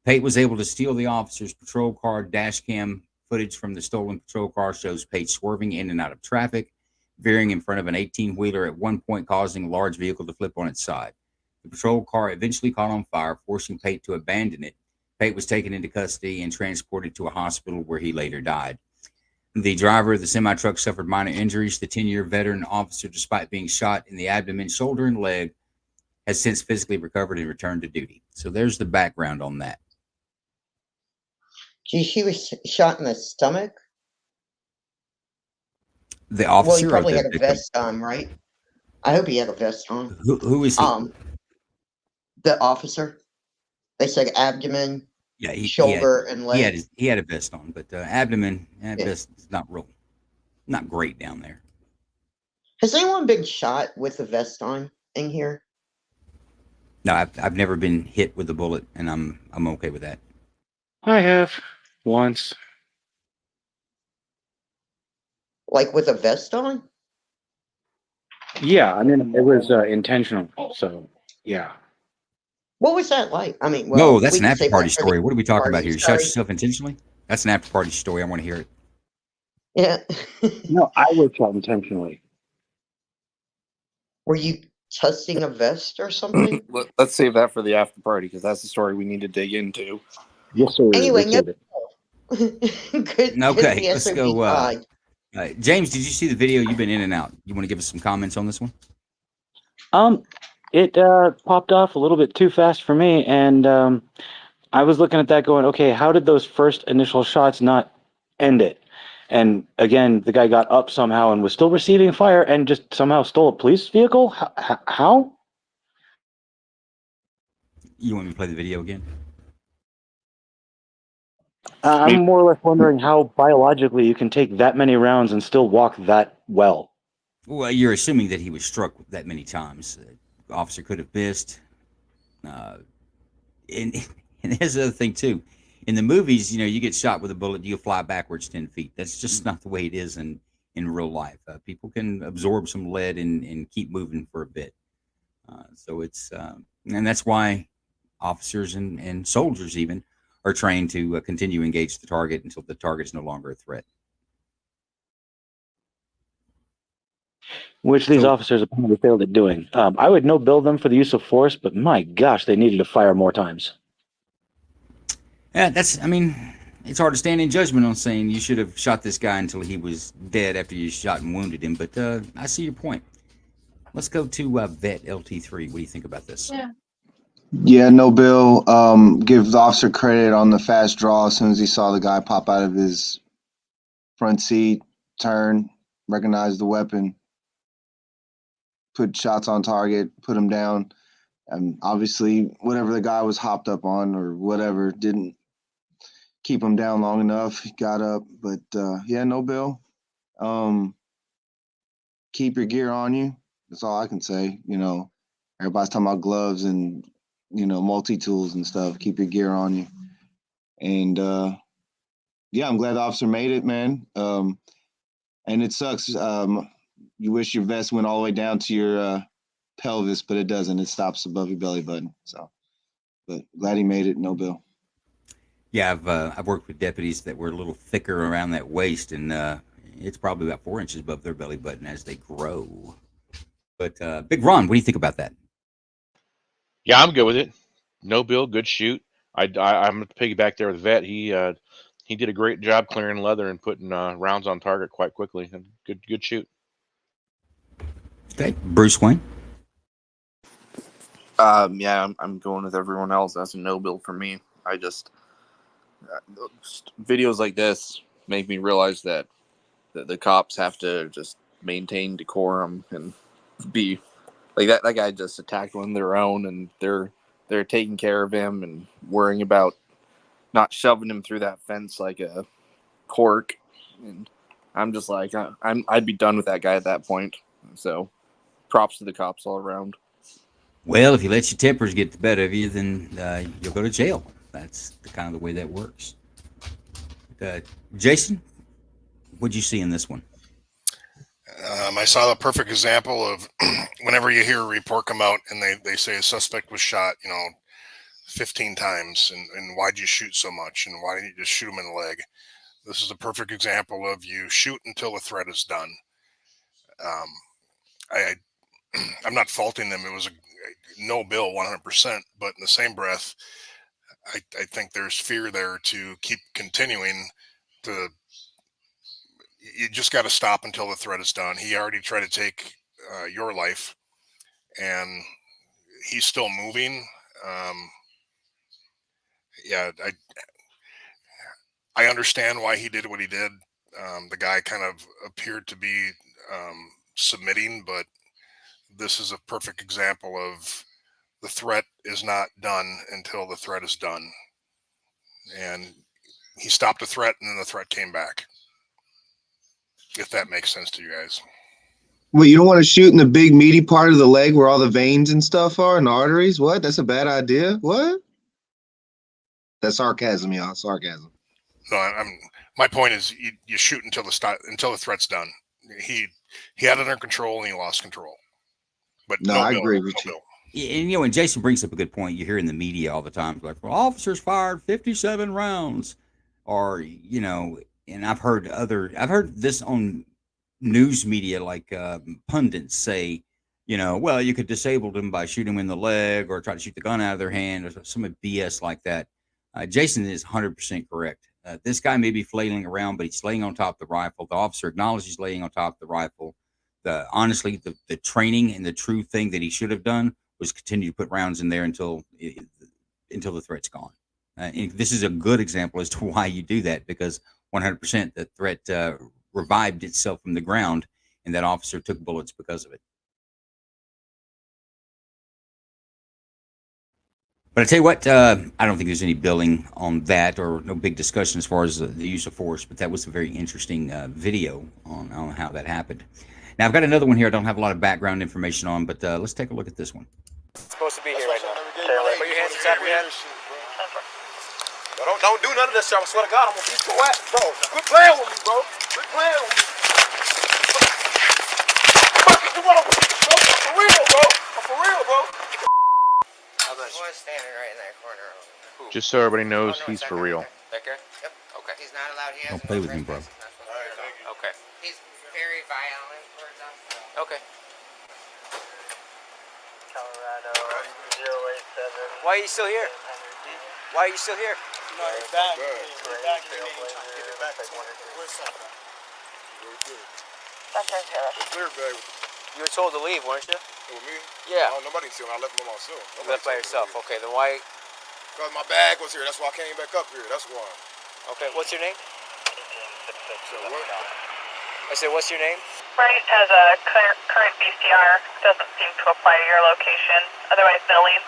Pate was able to steal the officer's patrol car. Dashcam footage from the stolen patrol car shows Pate swerving in and out of traffic, veering in front of an 18-wheeler at one point, causing a large vehicle to flip on its side. The patrol car eventually caught on fire, forcing Pate to abandon it. Pate was taken into custody and transported to a hospital where he later died. The driver of the semi-truck suffered minor injuries. The 10-year veteran officer, despite being shot in the abdomen, shoulder, and leg, has since physically recovered and returned to duty. So there's the background on that. He was shot in the stomach. The Well, he officer or probably the had a victim? vest on, right? I hope he had a vest on. Who is he? The officer. They said abdomen, Yeah, shoulder, and leg. he had a vest on, but abdomen and Yeah. vest is not great down there. Has anyone been shot with a vest on in here? No, I've never been hit with a bullet, and I'm okay with that. I have once. Like with a vest on? Yeah, I mean it was intentional. So yeah. What was that like? I mean, No, well, that's we an can after save party that for the story. What are we talking about party. here? You shot Sorry. yourself intentionally? That's an after party story. I want to hear it. Yeah. No, I was shot intentionally. Were you testing a vest or something? Let's save that for the after party because that's the story we need to dig into. Yes, sir. Anyway, Let's no. save it. Good Okay, the let's SOB go. died. James, did you see the video? You've been in and out. You want to give us some comments on this one? It popped off a little bit too fast for me, and I was looking at that going, okay, how did those first initial shots not end it? And again, the guy got up somehow and was still receiving fire and just somehow stole a police vehicle? How? You want me to play the video again? I'm more or less wondering how biologically you can take that many rounds and still walk that well. Well, you're assuming that he was struck that many times. The officer could have missed. And here's the other thing too. In the movies, you get shot with a bullet, you fly backwards 10 feet. That's just not the way it is in real life. People can absorb some lead and keep moving for a bit. So it's and that's why officers and soldiers even are trained to continue to engage the target until the target is no longer a threat. Which these officers apparently failed at doing. I would no bill them for the use of force, but my gosh, they needed to fire more times. Yeah, it's hard to stand in judgment on saying you should have shot this guy until he was dead after you shot and wounded him, but I see your point. Let's go to Vet LT3. What do you think about this? Yeah, no bill. Give the officer credit on the fast draw as soon as he saw the guy pop out of his front seat, turn, recognize the weapon, put shots on target, put him down. And obviously, whatever the guy was hopped up on or whatever didn't keep him down long enough. He got up, but yeah, no bill. Keep your gear on you. That's all I can say. Everybody's talking about gloves and multi-tools and stuff. Keep your gear on you. And yeah, I'm glad the officer made it, man. And it sucks. You wish your vest went all the way down to your pelvis, but it doesn't. It stops above your belly button. So, but glad he made it. No bill. Yeah, I've worked with deputies that were a little thicker around that waist, and it's probably about 4 inches above their belly button as they grow. But Big Ron, what do you think about that? Yeah, I'm good with it. No bill, good shoot. I'm going to piggyback there with Vet. He did a great job clearing leather and putting rounds on target quite quickly. Good shoot. Okay, Bruce Wayne. Yeah, I'm going with everyone else. That's a no bill for me. I just videos like this make me realize that the cops have to just maintain decorum and be like that. That guy just attacked one of their own, and they're taking care of him and worrying about not shoving him through that fence like a cork. And I'm just like, I'd be done with that guy at that point. So, props to the cops all around. Well, if you let your tempers get the better of you, then you'll go to jail. That's the kind of the way that works. Jason, what'd you see in this one? I saw the perfect example of whenever you hear a report come out and they say a suspect was shot, 15 times, and why'd you shoot so much, and why didn't you just shoot him in the leg? This is a perfect example of you shoot until the threat is done. I'm not faulting them. It was a no bill 100%, but in the same breath, I think there's fear there to keep continuing to. You just got to stop until the threat is done. He already tried to take your life, and he's still moving. Yeah, I understand why he did what he did. The guy kind of appeared to be submitting, but this is a perfect example of the threat is not done until the threat is done. And he stopped the threat, and then the threat came back. If that makes sense to you guys. Well, you don't want to shoot in the big meaty part of the leg where all the veins and stuff are and the arteries? What? That's a bad idea? What? That's sarcasm, y'all. Sarcasm. No, my point is you shoot until the threat's done. He had it under control and he lost control. But no I agree with you. And, and Jason brings up a good point. You hear in the media all the time, like, well, officers fired 57 rounds, or and I've heard this on news media, like pundits say, well, you could disable them by shooting them in the leg or try to shoot the gun out of their hand or some BS like that. Jason is 100% correct. This guy may be flailing around, but he's laying on top of the rifle. The officer acknowledges he's laying on top of the rifle. Honestly, the training and the true thing that he should have done was continue to put rounds in there until the threat's gone. And this is a good example as to why you do that, because 100% the threat revived itself from the ground, and that officer took bullets because of it. But I tell you what, I don't think there's any billing on that or no big discussion as far as the use of force, but that was a very interesting video on how that happened. Now, I've got another one here I don't have a lot of background information on, but let's take a look at this one. It's supposed to be here right now. Put your hands on top of your head. Don't do none of this, I swear to God, I'm gonna beat your ass, bro. Quit playing with me, bro. Quit playing with me. Fuck you want to, bro? For real, bro. For real, bro. Boy's standing right in that corner. Just so everybody knows, he's for real. That guy? Yep. Okay. He's not allowed. He Don't play with me, bro. Okay. He's very violent towards us. Okay. Colorado 087. Why are you still here? Why are you still here? No, he's back. He's back. Give it back. Where's that? You were told to leave, weren't you? With me? Yeah. No, nobody seen him. I left him by myself. You left by yourself. Okay, then why? Because my bag was here. That's why I came back up here. That's why. Okay, what's your name? So what? I said, what's your name? Right has a current BCR. Doesn't seem to apply to your location. Otherwise, they'll leave.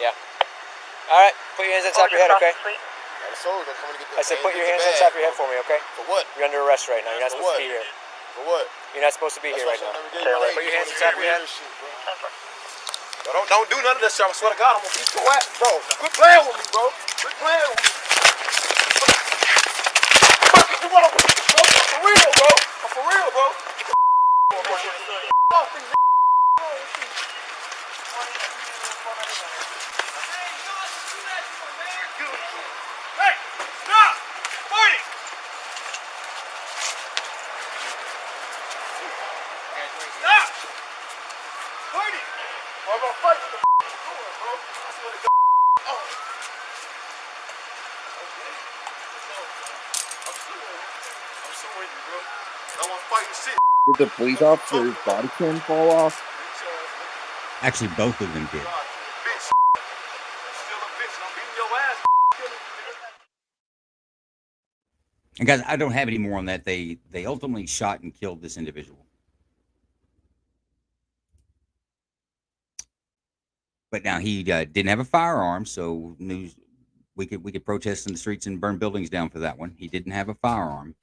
Yeah. All right, put your hands on top of your head, okay? I said, put your hands on top of your head for me, okay? For what? You're under arrest right now. You're not supposed to be here. For what? You're not supposed to be here right now. Put your hands on top of your head. Don't do none of this, I swear to God, I'm gonna beat your ass, bro. Quit playing with me, bro. Quit playing with me. Fuck you want to, bro? For real, bro. For real, bro. Hey, stop! Fighting! Stop! Fighting! I'm gonna fight the bro. I swear to God. Oh. I'm sorry, bro. I want to fight the shit. Did the police officer's body cam fall off? Actually, both of them did. And guys, I don't have any more on that. They ultimately shot and killed this individual. But now he didn't have a firearm, so we could protest in the streets and burn buildings down for that one. He didn't have a firearm.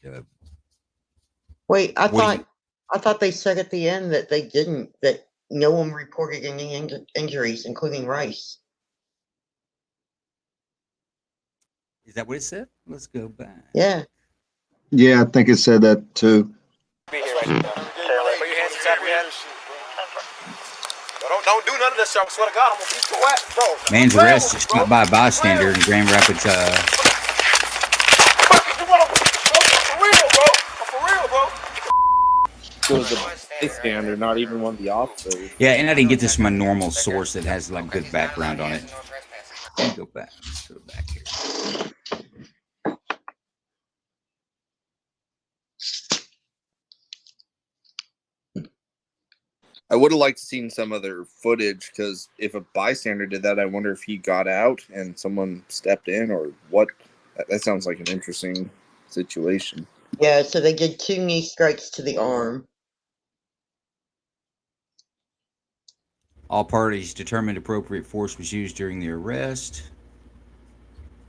Wait, I thought they said at the end that they didn't. That no one reported any injuries, including Rice. Is that what it said? Let's go back. Yeah. Yeah, I think it said that too. Be here right now. Put your hands on top of your head. Don't do none of this, I swear to God, I'm gonna beat your ass, bro. Man's arrest is shot by a bystander in Grand Rapids. For real, bro. For real, bro. It was a bystander, not even one of the officers. Yeah, and I didn't get this from a normal source that has like good background on it. Let me go back. Let's go back here. I would have liked to seen some other footage, because if a bystander did that, I wonder if he got out and someone stepped in or what. That sounds like an interesting situation. Yeah, so they did 2 knee strikes to the arm. All parties determined appropriate force was used during the arrest.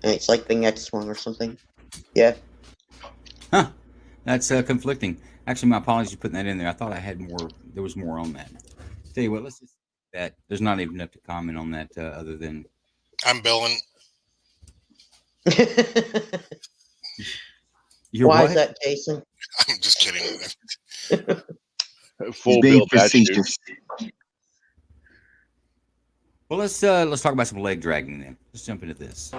And it's like the next one or something. Yeah. Huh. That's conflicting. Actually, my apologies for putting that in there. I thought I had more. There was more on that. Tell you what, let's just that. There's not even enough to comment on that other than I'm billing. You're Why what? is that, Jason? I'm just kidding. Full being bill bad shoot. facetious. Well, let's talk about some leg dragging then. Let's jump into this.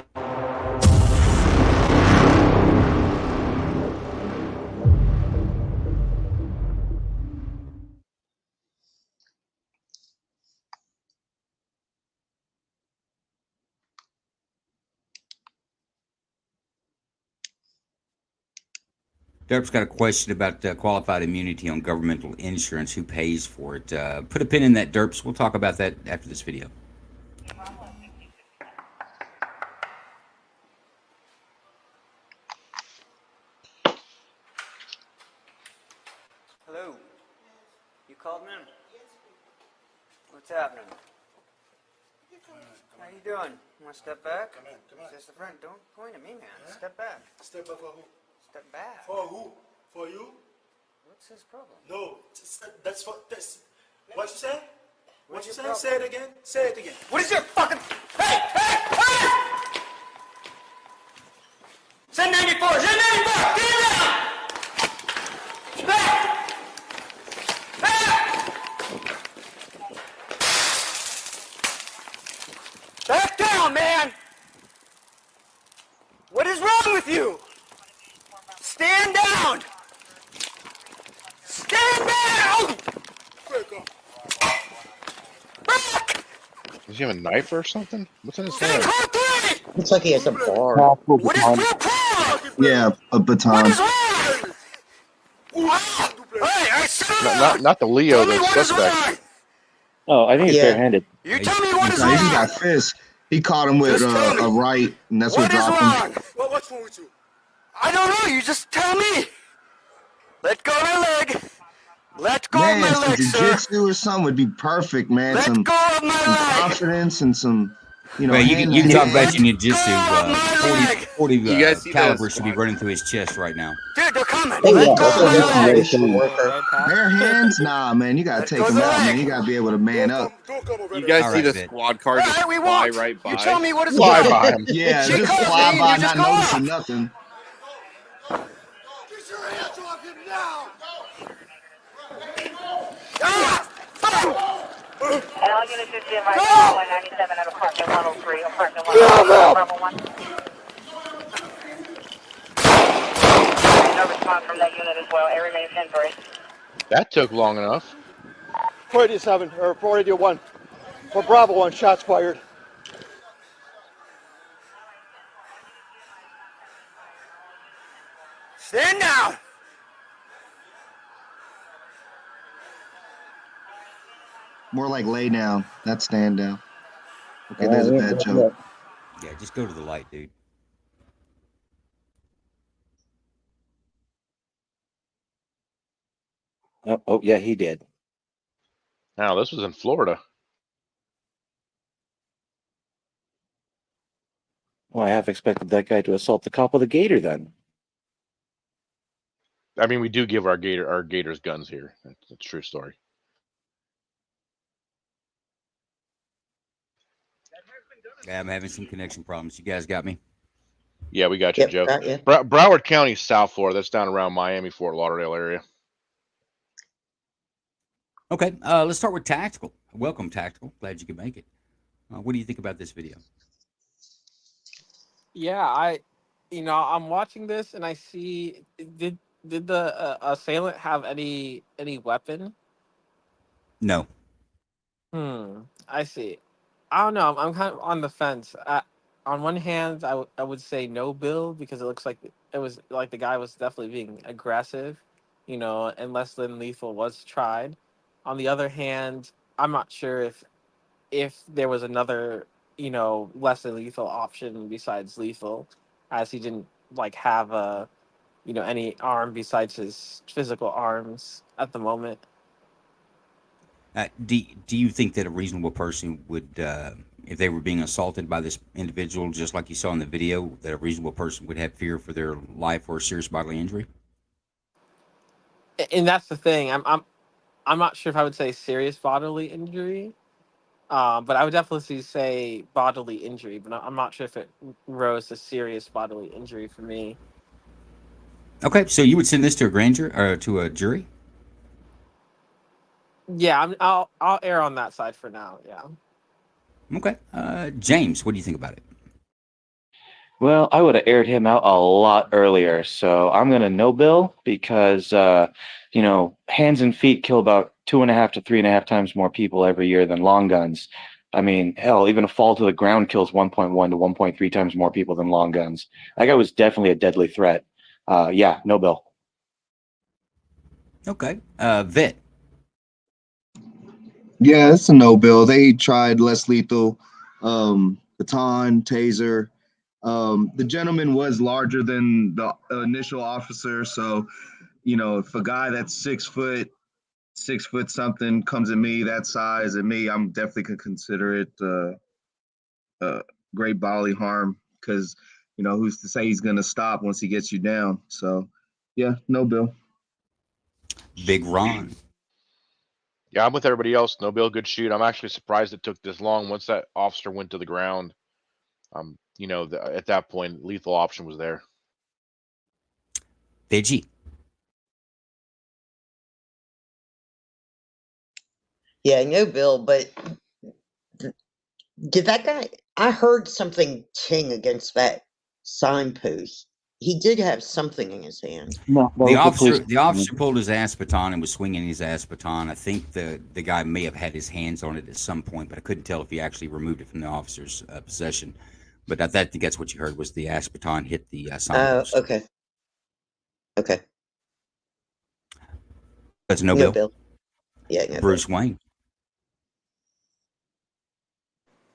Derp's got a question about qualified immunity on governmental insurance. Who pays for it? Put a pin in that, Derps. We'll talk about that after this video. Hello. You called me? What's happening? How you doing? Want to step back? Come in. Is this the front? Don't point at me, man. Step back. Step back for who? Step back. For who? For you? What's his problem? No, that's for this. What you say? What you your say? problem? Say it again. Say it again. What is your fucking... Hey! Send 94! Send 94! Get him down! Back! Back down, man! What is wrong with you? Stand down! Stand down! Does he have a knife or something? What's in his hand? Looks like he has a bar. Yeah, a baton. Not the Leo, the suspect. Oh, I think it's barehanded. You tell me what is wrong. He got fists. He caught him with a right, and that's what dropped him. What's wrong with you? I don't know, you just tell me. Let go of my leg. Let go Man, of my some leg, sir. jiu-jitsu or something would be perfect, man. Let some go of my some leg. confidence and some, Well, you can talk about your jiu-jitsu. 40 You guys see caliber that should be running through his chest right now. Dude, they're coming. Hey, Let yeah, go of my leg. bare hands? Nah, man. You gotta take him out, man. You gotta be able to man up. You guys All see right, the Vic. squad car just we fly won't. right by? You tell me what is Fly wrong. by him. Yeah, She just calls fly me, by, you just not go noticing up. nothing. Get your hands off him now! And all units are in right now, 197 at apartment 103, apartment 101. No response from that unit as well. It remains inventory. That took long enough. 487 or 481. For Bravo 1, shots fired. Stand down. More like lay down, not stand down. Okay, there's a bad joke. Yeah, just go to the light, dude. Oh, yeah, he did. Now, this was in Florida. Well, I half expected that guy to assault the cop with a gator then. I mean, we do give our gators guns here. That's a true story. Yeah, I'm having some connection problems. You guys got me? Yeah, we got you, Yep, Joe. got you. Broward County, South Florida. That's down around Miami, Fort Lauderdale area. Okay, let's start with Tactical. Welcome, Tactical. Glad you could make it. What do you think about this video? Yeah, I'm watching this and I see did the assailant have any weapon? No. I see. I don't know. I'm kind of on the fence. On one hand, I would say no, Bill, because it looks like it was like the guy was definitely being aggressive, and less than lethal was tried. On the other hand, I'm not sure if there was another, less than lethal option besides lethal, as he didn't like have a, any arm besides his physical arms at the moment. Do you think that a reasonable person would, if they were being assaulted by this individual, just like you saw in the video, that a reasonable person would have fear for their life or serious bodily injury? And that's the thing. I'm not sure if I would say serious bodily injury, but I would definitely say bodily injury. But I'm not sure if it rose to serious bodily injury for me. Okay, so you would send this to a grand jury or to a jury? Yeah, I'll err on that side for now. Yeah. Okay, James, what do you think about it? Well, I would have aired him out a lot earlier, so I'm gonna no bill because hands and feet kill about 2.5 to 3.5 times more people every year than long guns. I mean, hell, even a fall to the ground kills 1.1 to 1.3 times more people than long guns. That guy was definitely a deadly threat. Yeah, no bill. Okay, Vit. Yeah, it's a no bill. They tried less lethal, baton, taser. The gentleman was larger than the initial officer, so if a guy that's 6 foot, 6 foot something comes at me that size at me, I'm definitely could consider it great bodily harm because who's to say he's gonna stop once he gets you down? So, yeah, no bill. Big Ron. Yeah, I'm with everybody else. No bill, good shoot. I'm actually surprised it took this long. Once that officer went to the ground, at that point, lethal option was there. Veggie. Yeah, no bill, but did that guy? I heard something ting against that signpost. He did have something in his hand. No, that The was the police. officer pulled his ass baton and was swinging his ass baton. I think the guy may have had his hands on it at some point, but I couldn't tell if he actually removed it from the officer's possession. But I think that's what you heard was the ass baton hit the signpost. Okay. Okay. That's no bill. Yeah, no Bruce bill. Wayne.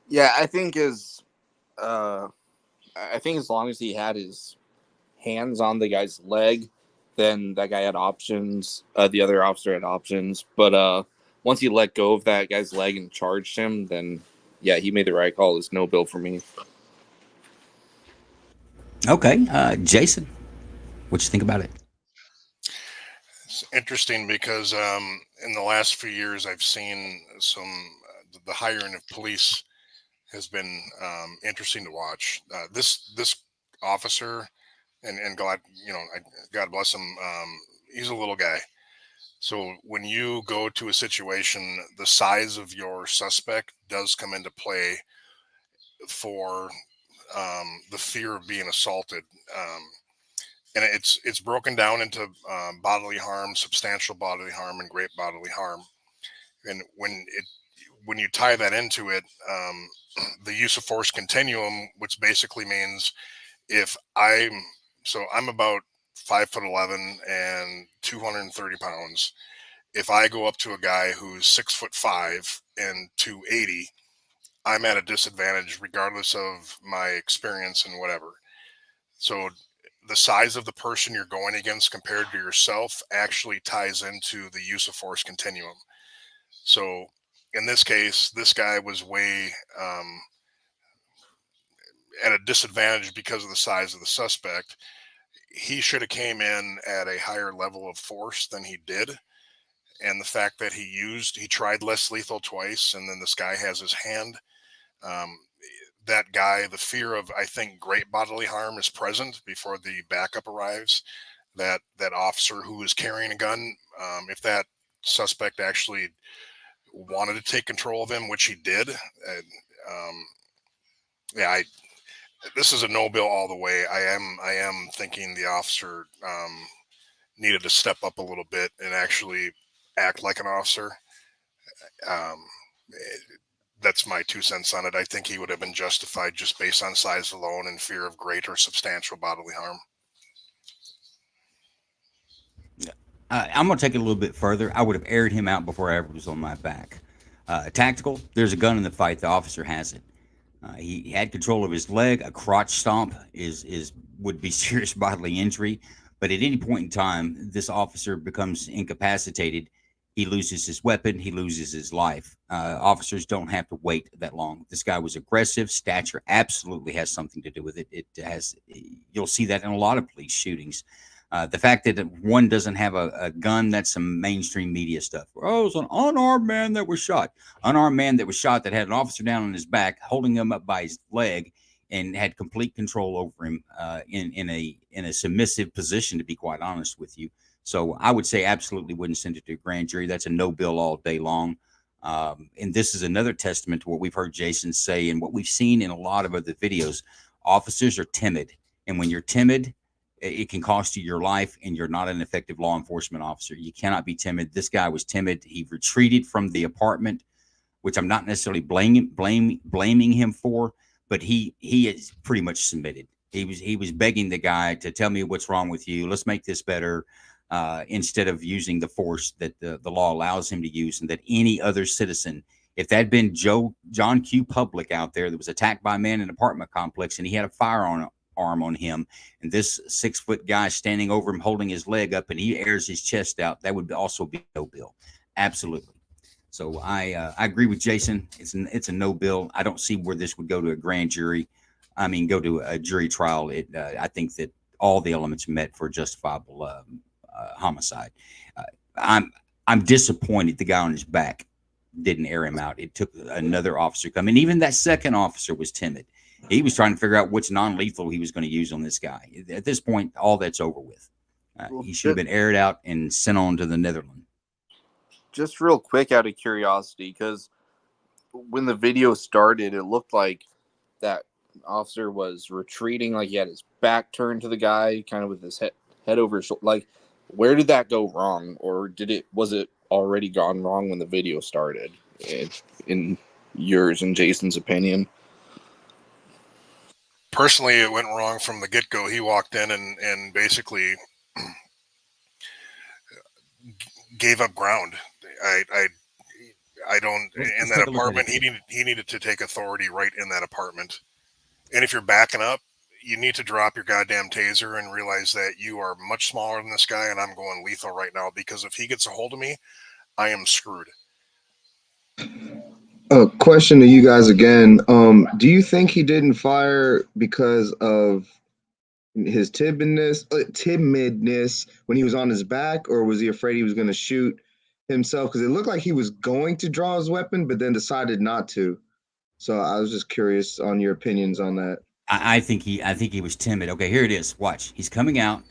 Yeah, I think as long as he had his hands on the guy's leg, then that guy had options. The other officer had options, but once he let go of that guy's leg and charged him, then yeah, he made the right call. It's no bill for me. Okay, Jason, what you think about it? It's interesting because in the last few years, I've seen the hiring of police has been interesting to watch. This officer, and God, God bless him. He's a little guy. So when you go to a situation, the size of your suspect does come into play for the fear of being assaulted. And it's broken down into bodily harm, substantial bodily harm, and great bodily harm. And when you tie that into it, the use of force continuum, which basically means if I'm about 5'11" and 230 pounds. If I go up to a guy who's 6'5" and 280, I'm at a disadvantage regardless of my experience and whatever. So the size of the person you're going against compared to yourself actually ties into the use of force continuum. So in this case, this guy was way at a disadvantage because of the size of the suspect. He should have came in at a higher level of force than he did. And the fact that he tried less lethal twice, and then this guy has his hand. That guy, the fear of, I think, great bodily harm is present before the backup arrives. That officer who is carrying a gun, if that suspect actually wanted to take control of him, which he did, this is a no bill all the way. I am thinking the officer needed to step up a little bit and actually act like an officer. That's my 2 cents on it. I think he would have been justified just based on size alone and fear of great or substantial bodily harm. I'm going to take it a little bit further. I would have aired him out before I ever was on my back. Tactical, there's a gun in the fight. The officer has it. He had control of his leg. A crotch stomp would be serious bodily injury. But at any point in time, this officer becomes incapacitated. He loses his weapon. He loses his life. Officers don't have to wait that long. This guy was aggressive. Stature absolutely has something to do with it. You'll see that in a lot of police shootings. The fact that one doesn't have a gun, that's some mainstream media stuff. Oh, it was an unarmed man that was shot. Unarmed man that was shot that had an officer down on his back, holding him up by his leg, and had complete control over him in a submissive position, to be quite honest with you. So I would say absolutely wouldn't send it to a grand jury. That's a no bill all day long. And this is another testament to what we've heard Jason say and what we've seen in a lot of other videos. Officers are timid. And when you're timid, it can cost you your life, and you're not an effective law enforcement officer. You cannot be timid. This guy was timid. He retreated from the apartment, which I'm not necessarily blaming him for, but he is pretty much submitted. He was begging the guy to tell me what's wrong with you. Let's make this better. Instead of using the force that the law allows him to use, and that any other citizen, if that had been John Q. Public out there that was attacked by a man in an apartment complex and he had a firearm on him, and this 6-foot guy standing over him holding his leg up and he airs his chest out, that would also be no bill. Absolutely. So I agree with Jason. It's a no bill. I don't see where this would go to a grand jury. I mean, go to a jury trial. I think that all the elements met for justifiable homicide. I'm disappointed the guy on his back didn't air him out. It took another officer come, and even that second officer was timid. He was trying to figure out which non-lethal he was going to use on this guy. At this point, all that's over with. He should have been aired out and sent on to the Netherlands. Just real quick, out of curiosity, because when the video started, it looked like that officer was retreating, like he had his back turned to the guy, kind of with his head over his shoulder. Like, where did that go wrong, or was it already gone wrong when the video started? In yours and Jason's opinion, personally, it went wrong from the get-go. He walked in and basically gave up ground. I don't in that apartment. He needed to take authority right in that apartment. And if you're backing up, you need to drop your goddamn taser and realize that you are much smaller than this guy, and I'm going lethal right now, because if he gets a hold of me, I am screwed. Question to you guys again. Do you think he didn't fire because of his timidness when he was on his back, or was he afraid he was going to shoot himself? Because it looked like he was going to draw his weapon, but then decided not to. So I was just curious on your opinions on that. I think he was timid. Okay, here it is. Watch. He's coming out.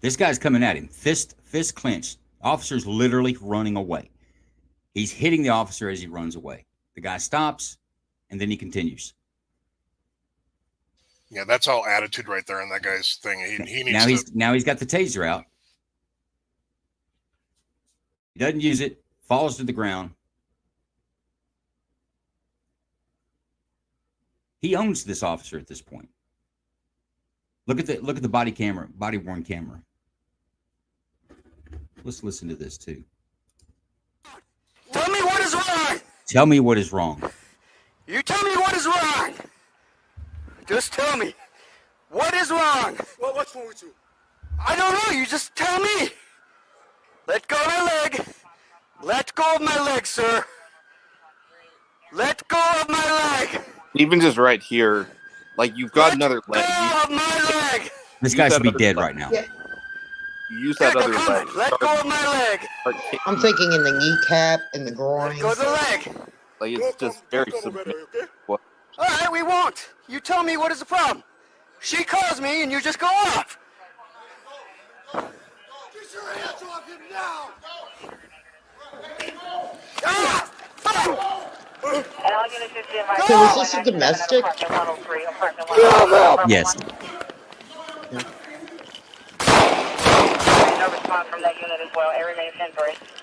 This guy's coming at him. Fist clenched. Officer's literally running away. He's hitting the officer as he runs away. The guy stops, and then he continues. Yeah, that's all attitude right there in that guy's thing. He needs now he's got the taser out. He doesn't use it. Falls to the ground. He owns this officer at this point. Look at the body worn camera. Let's listen to this too. Tell me what is wrong. Tell me what is wrong. You tell me what is wrong. Just tell me. What is wrong? Well, what's wrong with you? I don't know. You just tell me. Let go of my leg. Let go of my leg, sir. Let go of my leg. even just right here, like you've got another leg. My leg. This guy should be dead right now. Yeah. You use that other leg. Let go of my leg. I'm thinking in the kneecap, in the groin. Let go of the leg. Like it's just very simple. All right, we won't. You tell me what is the problem. She calls me and you just go off. Get your hands off him now! So is this a domestic? Yes.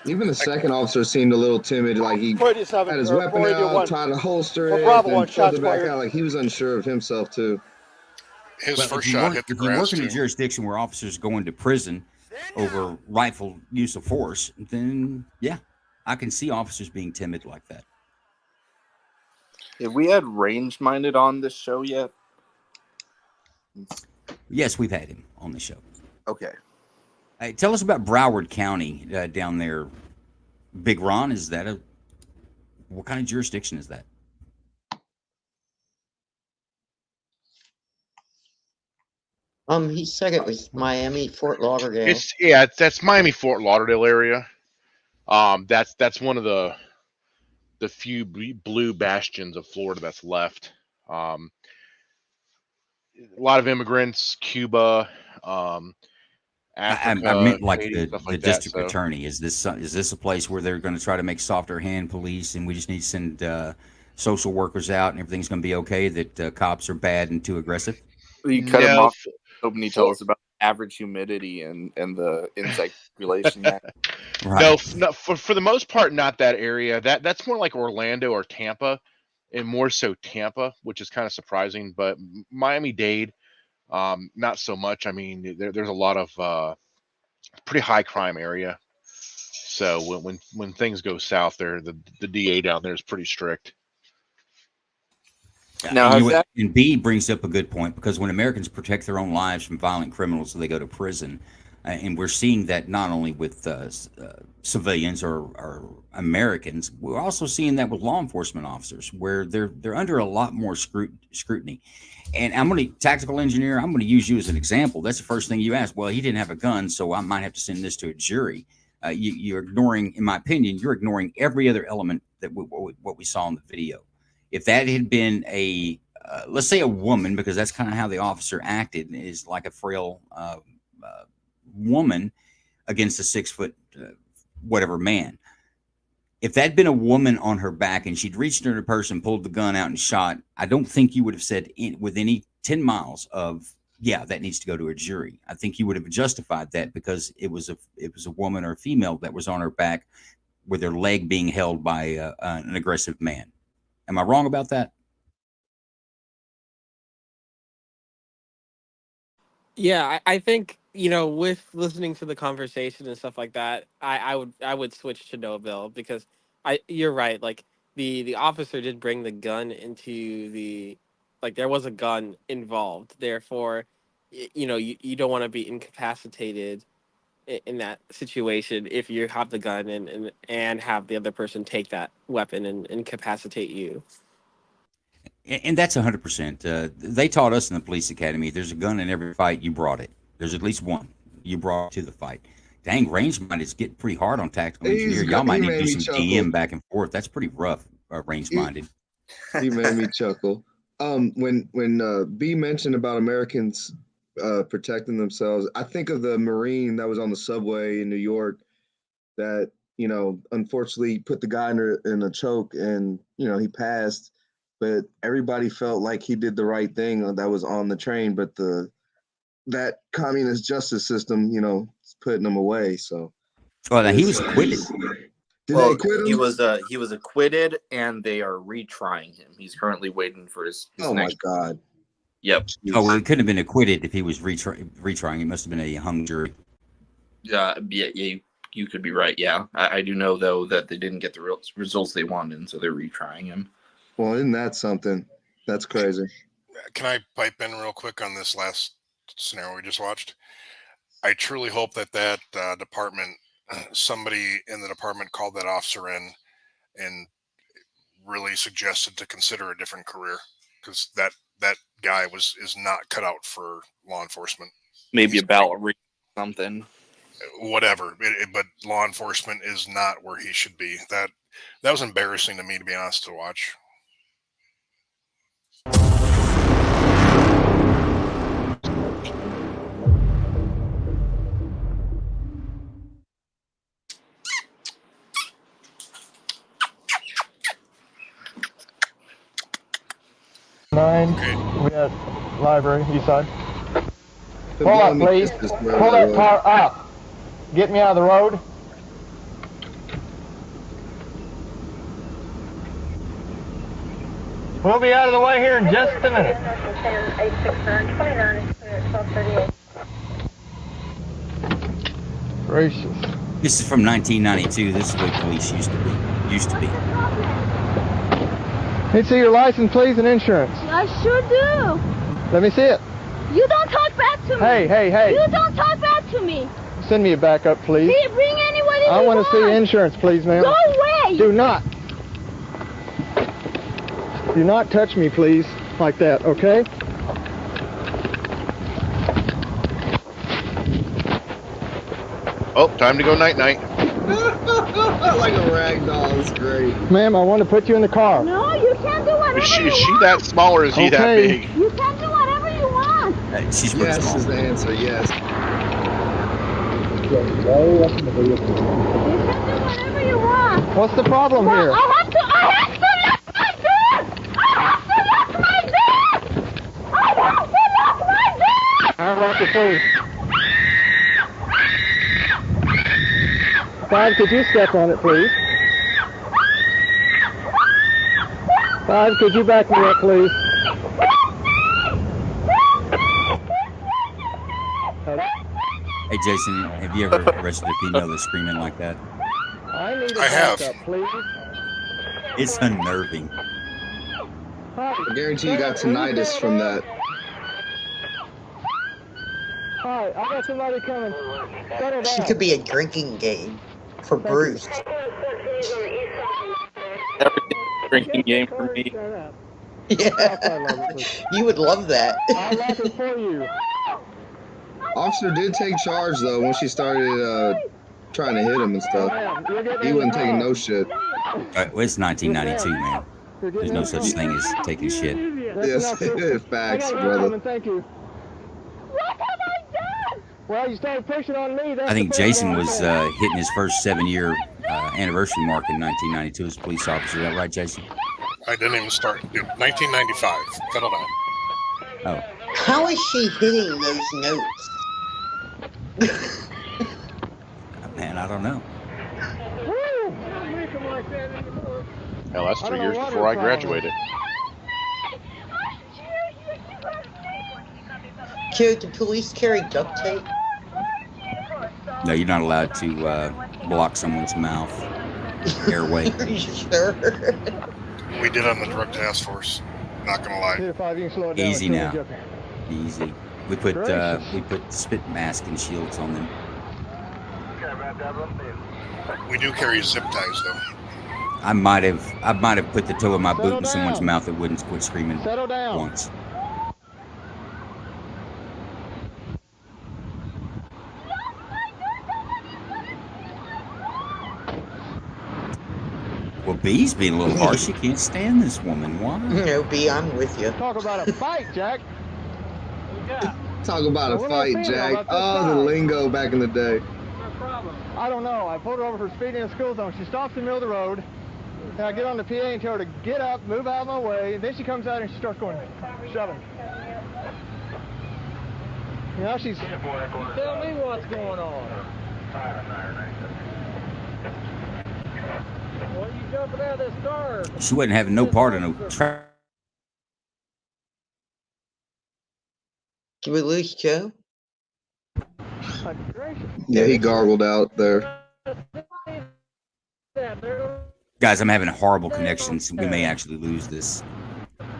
Even the second officer seemed a little timid, like he had his weapon out, tried to holster it, and pulled it back out, like he was unsure of himself too. His Well, first if shot you work, hit the if you grass work in a too. jurisdiction where officers go into prison, over rightful use of force, then yeah, I can see officers being timid like that. Have we had Range Minded on this show yet? Yes, we've had him on the show. Okay. Hey, tell us about Broward County down there. Big Ron, is that what kind of jurisdiction is that? He said it was Miami, Fort Lauderdale. That's Miami, Fort Lauderdale area. That's one of the few blue bastions of Florida that's left. A lot of immigrants, Cuba, Africa. I meant like Haiti, the district attorney. Is this a place where they're going to try to make softer hand police, and we just need to send social workers out, and everything's going to be okay? That cops are bad and too aggressive. You cut him off. Hoping you tell us about average humidity and the insect population. Right. No, for the most part, not that area. That's more like Orlando or Tampa, and more so Tampa, which is kind of surprising. But Miami-Dade, not so much. I mean, there's a lot of pretty high crime area. So when things go south, there the DA down there is pretty strict. Now, and B brings up a good point, because when Americans protect their own lives from violent criminals, they go to prison, and we're seeing that not only with civilians or Americans, we're also seeing that with law enforcement officers, where they're under a lot more scrutiny. And tactical engineer, I'm going to use you as an example. That's the first thing you ask. Well, he didn't have a gun, so I might have to send this to a jury. You're ignoring, in my opinion, you're ignoring every other element that what we saw in the video. If that had been let's say a woman, because that's kind of how the officer acted, is like a frail woman against a 6 foot whatever man. If that had been a woman on her back and she'd reached into a person, pulled the gun out and shot, I don't think you would have said with any 10 miles of, yeah, that needs to go to a jury. I think you would have justified that because it was a woman or a female that was on her back with her leg being held by an aggressive man. Am I wrong about that? Yeah, I think, with listening to the conversation and stuff like that, I would switch to no bill, because you're right. Like the officer did bring the gun into there was a gun involved. Therefore, you don't want to be incapacitated in that situation if you have the gun and have the other person take that weapon and incapacitate you. And that's 100%. They taught us in the police academy, there's a gun in every fight, you brought it. There's at least one you brought to the fight. Dang, range minded's getting pretty hard on tactical engineer. Y'all might need to do some DM back and forth. That's pretty rough, range minded. He made me chuckle. When B mentioned about Americans protecting themselves, I think of the Marine that was on the subway in New York that, unfortunately put the guy in a choke, and, he passed, but everybody felt like he did the right thing that was on the train, but that communist justice system, is putting him away. So, well, now he was acquitted. Did they acquit him? He was acquitted, and they are retrying him. He's currently waiting for his oh next. My God. Yep. Oh, well, he couldn't have been acquitted if he was retrying. It must have been a hung jury. Yeah, you could be right. Yeah, I do know though that they didn't get the results they wanted, and so they're retrying him. Well, isn't that something? That's crazy. Can I pipe in real quick on this last scenario we just watched? I truly hope that department, somebody in the department called that officer in and really suggested to consider a different career, because that guy is not cut out for law enforcement. Maybe a ballerina, something. Whatever, but law enforcement is not where he should be. That was embarrassing to me, to be honest, to watch. We have library, east side. Pull up, please. Pull that car up. Get me out of the road. We'll be out of the way here in just a minute. gracious. This is from 1992. This is the way police used to be. Need to see your license, please, and insurance. I sure do. Let me see it. You don't talk back to me. Hey. You don't talk back to me. Send me a backup, please. See, bring anybody I you want to see insurance, please, ma'am. Go away. Do not. Do not touch me, please, like that, okay? Oh, time to go night-night. Like a rag doll. It's great. Ma'am, I want to put you in the car. No, you can't do whatever Is she that small or is he that big? You can do whatever you want. She's pretty Yes small. is the answer, yes. You can do whatever you want. What's the problem here? I have to lock my door. I have to lock my door. How about the police? Five, could you step on it, please? Five, could you back me up, please? Hey, Jason, have you ever arrested a female that's screaming like that? I need a I have. backup, please. It's unnerving. I guarantee you got tinnitus from that. Hi, I got somebody coming. Settle She down. could be a drinking game for Bruce. Drinking game for me. Yeah, you would love that. I'll lock it for you. Officer did take charge though when she started trying to hit him and stuff. He wasn't taking no shit. Well, it's 1992, man. There's no such thing as taking shit. Yes, facts, brother. Thank you. Well, you started pushing on me. I think Jason was hitting his first 7-year anniversary mark in 1992 as a police officer. Is that right, Jason? I didn't even start. 1995. Settle down. Oh. How is she hitting those notes? Man, I don't know. Hell, that's 3 years before I graduated. Kid, do police carry duct tape? No, you're not allowed to block someone's mouth, airway. Are you sure? We did on the drug task force. Not gonna lie. Easy now. Easy. We put spit mask and shields on them. We do carry zip ties though. I might have put the toe of my boot in someone's mouth that wouldn't quit screaming once. Well, B's being a little harsh. You can't stand this woman. Why? No, B, I'm with you. Talk about a fight, Jack. Talk about a fight, Jack. Oh, the lingo back in the day. I don't know. I pulled her over for speeding in the school zone. She stops in the middle of the road. And I get on the PA and tell her to get up, move out of my way. And then she comes out and she starts going, shoving. Now she's... You tell me what's going on. Why are you jumping out of this car? She wasn't having no part of no traffic. Did we lose Joe? Yeah, he gargled out there. Guys, I'm having horrible connections. We may actually lose this.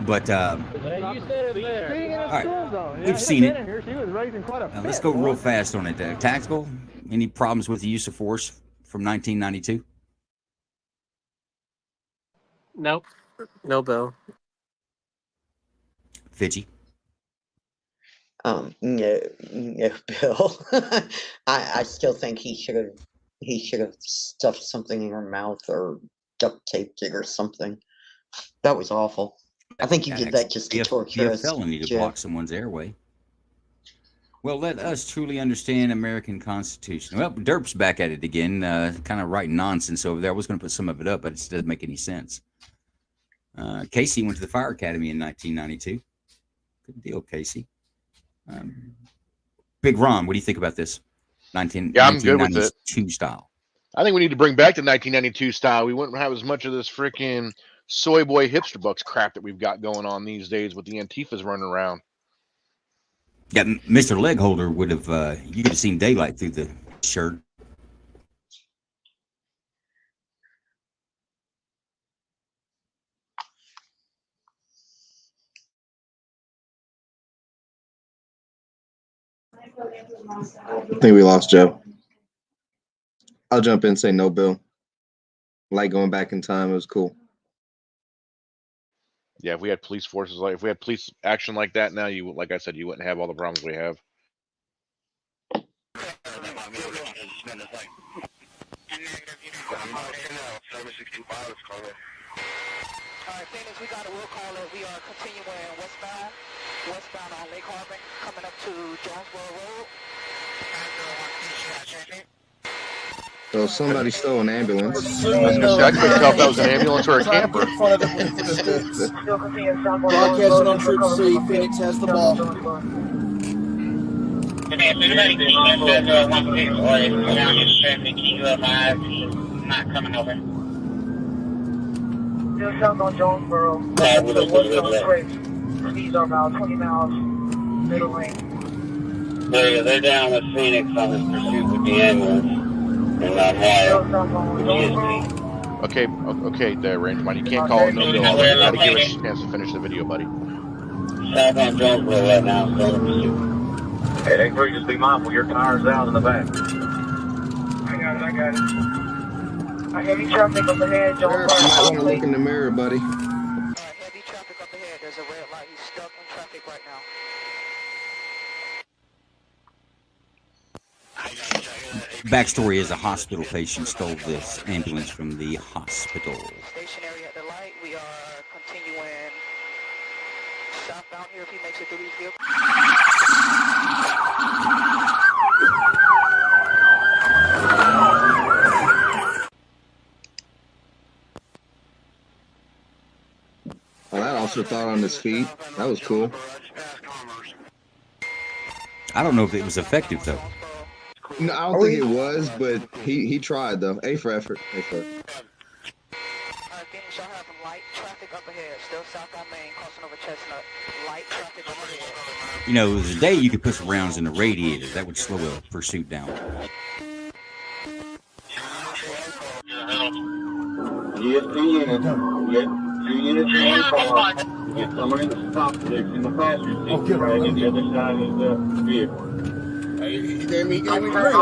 But, all right, we've seen it. Let's go real fast on it. Tactical, any problems with the use of force from 1992? Nope. No bill. Fidgy? No, Bill. I still think he should have stuffed something in her mouth or duct taped it or something. That was awful. I think you did that just to torture us. Be a felony to block someone's airway. Well, let us truly understand American Constitution. Well, Derp's back at it again, kind of writing nonsense over there. I was going to put some of it up, but it just doesn't make any sense. Casey went to the Fire Academy in 1992. Good deal, Casey. Big Ron, what do you think about this? I'm good with it. 1992 style. I think we need to bring back the 1992 style. We wouldn't have as much of this freaking soy boy hipster bucks crap that we've got going on these days with the Antifas running around. Yeah, Mr. Legholder would have, you could have seen daylight through the shirt. I think we lost Joe. I'll jump in and say no, Bill. Like going back in time, it was cool. Yeah, if we had police forces if we had police action like that now, like I said, you wouldn't have all the problems we have. Alright, Phoenix, we got a will call it. We are continuing westbound on Lake Harbor, coming up to Jonesboro Road. So somebody stole an ambulance. I was gonna say, I couldn't tell if that was an ambulance or a camper. Broadcasting on Troop C, Phoenix has the ball. Not coming over. Still south on Jonesboro. These are about 20 miles, middle lane. They're down with Phoenix on this pursuit with the ambulance. Okay, there, Rangeman. You can't call it no bill. You gotta give us a chance to finish the video, buddy. South on Jonesboro right now, still in pursuit. Hey, that crew, just be mindful, your tire's out in the back. I got it. I heavy traffic up ahead, Jonesboro. You might want to look in the mirror, buddy. Heavy traffic up ahead. There's a red light. He's stuck in traffic right now. Backstory is a hospital patient stole this ambulance from the hospital. Stationary at the light. We are continuing southbound here if he makes it through these vehicles. Well, that officer thought on his feet. That was cool. I don't know if it was effective though. No, I don't think it was, but he tried though. A for effort. A for effort. You know, today you could put some rounds in the radiator. That would slow a pursuit down. Yes, 2 units. Yes, 2 units in one car. Get someone in the stop position in the passenger seat. Right, and the other side is the vehicle. He gave me the green light.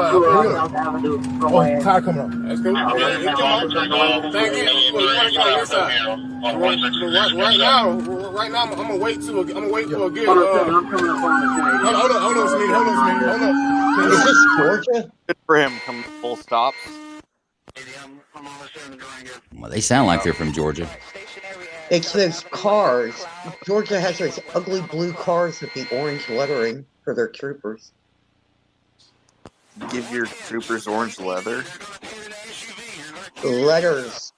Oh, car coming up. That's cool. Thank you. You want to go on this side? Right now, I'm gonna wait for a good. I'm coming up on the train. Hold on, Smitty. Is this Georgia? Good for him. Come full stops. Well, they sound like they're from Georgia. It's those cars. Georgia has those ugly blue cars with the orange lettering for their troopers. Give your troopers orange leather. Letters.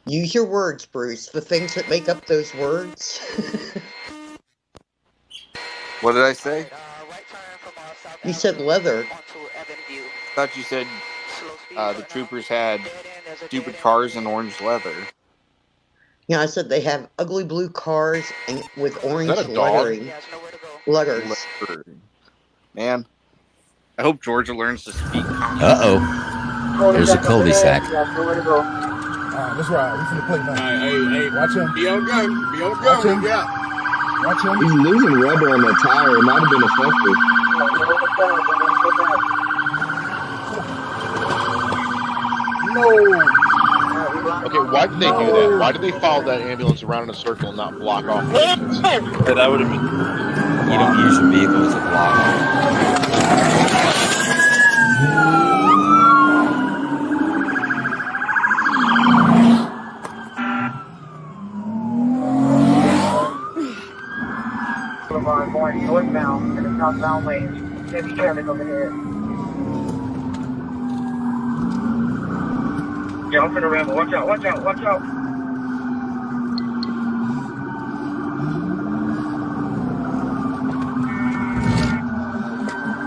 Use your words, Bruce. The things that make up those words. What did I say? You said leather. I thought you said the troopers had stupid cars and orange leather. Yeah, I said they have ugly blue cars and with orange Is that a dog? lettering. Letters. Man, I hope Georgia learns to speak. Uh-oh. There's a cul-de-sac. Let's ride. We finna play now. Hey, watch him. Be on gun. Watch him. Watch him. He's losing rubber on that tire. It might have been effective. No. Okay, why did they do that? Why did they follow that ambulance around in a circle and not block off the exits? Yeah, that would have been. You don't use your vehicle as a block. Going northbound in the southbound lane. Heavy traffic over here. Yeah, I'm finna ramble. Watch out.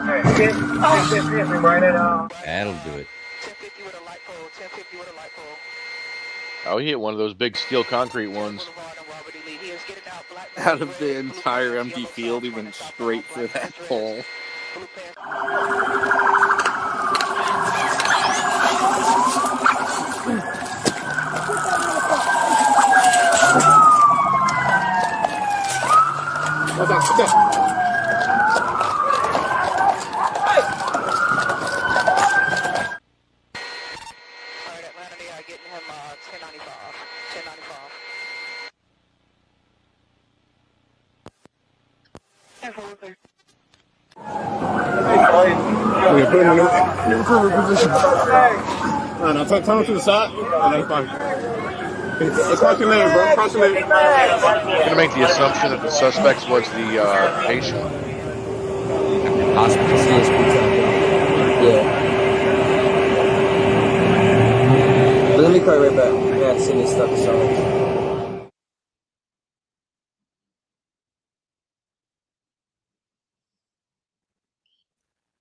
Hey, hit me right at That'll do it. Oh, he hit one of those big steel concrete ones. Out of the entire empty field, he went straight for that pole. What's up? Yeah, put him in the recovery position. Now turn him to the side, and that's fine. Cross your legs, bro. Cross your legs. I'm going to make the assumption that the suspect was the patient. Hospital. Yeah. But let me call you right back. I gotta send this stuff to someone.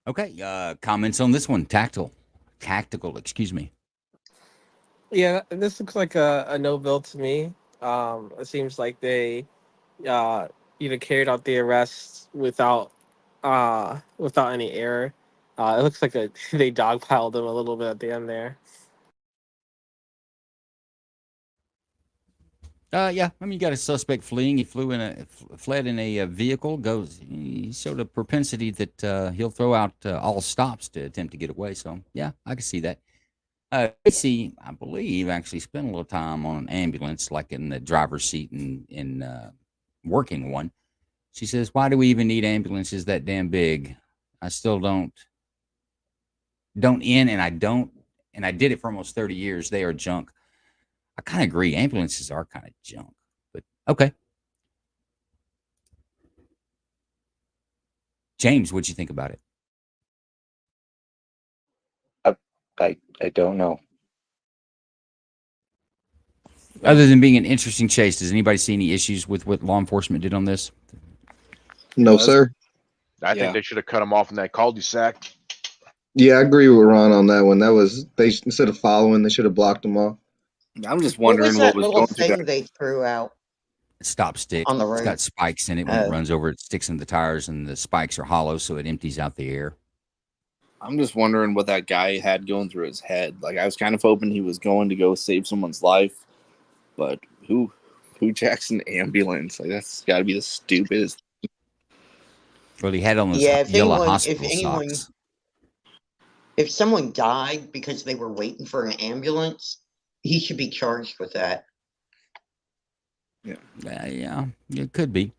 Okay, comments on this one? Tactical, excuse me. Yeah, this looks like a no bill to me. It seems like they either carried out the arrest without any error. It looks like they dogpiled them a little bit at the end there. Yeah, I mean, you got a suspect fleeing. He fled in a vehicle. He showed a propensity that he'll throw out all stops to attempt to get away. So, yeah, I can see that. Casey, I believe, actually spent a little time on an ambulance, like in the driver's seat in working one. She says, "Why do we even need ambulances that damn big? I still don't and I did it for almost 30 years. They are junk." I kind of agree. Ambulances are kind of junk, but okay. James, what'd you think about it? I don't know. Other than being an interesting chase, does anybody see any issues with what law enforcement did on this? No, sir. I think they should have cut him off in that cul-de-sac. Yeah, I agree with Ron on that one. That was instead of following, they should have blocked them off. I'm just What wondering was what that was little going through thing that. they threw out? Stop stick. On the It's road. got spikes in it. When it Oh. runs over, it sticks in the tires, and the spikes are hollow, so it empties out the air. I'm just wondering what that guy had going through his head. Like, I was kind of hoping he was going to go save someone's life, but who jacks an ambulance? Like, that's got to be the stupidest. Well, he had on those Yeah, yellow hospital socks. if someone died because they were waiting for an ambulance, he should be charged with that. Yeah, it could be.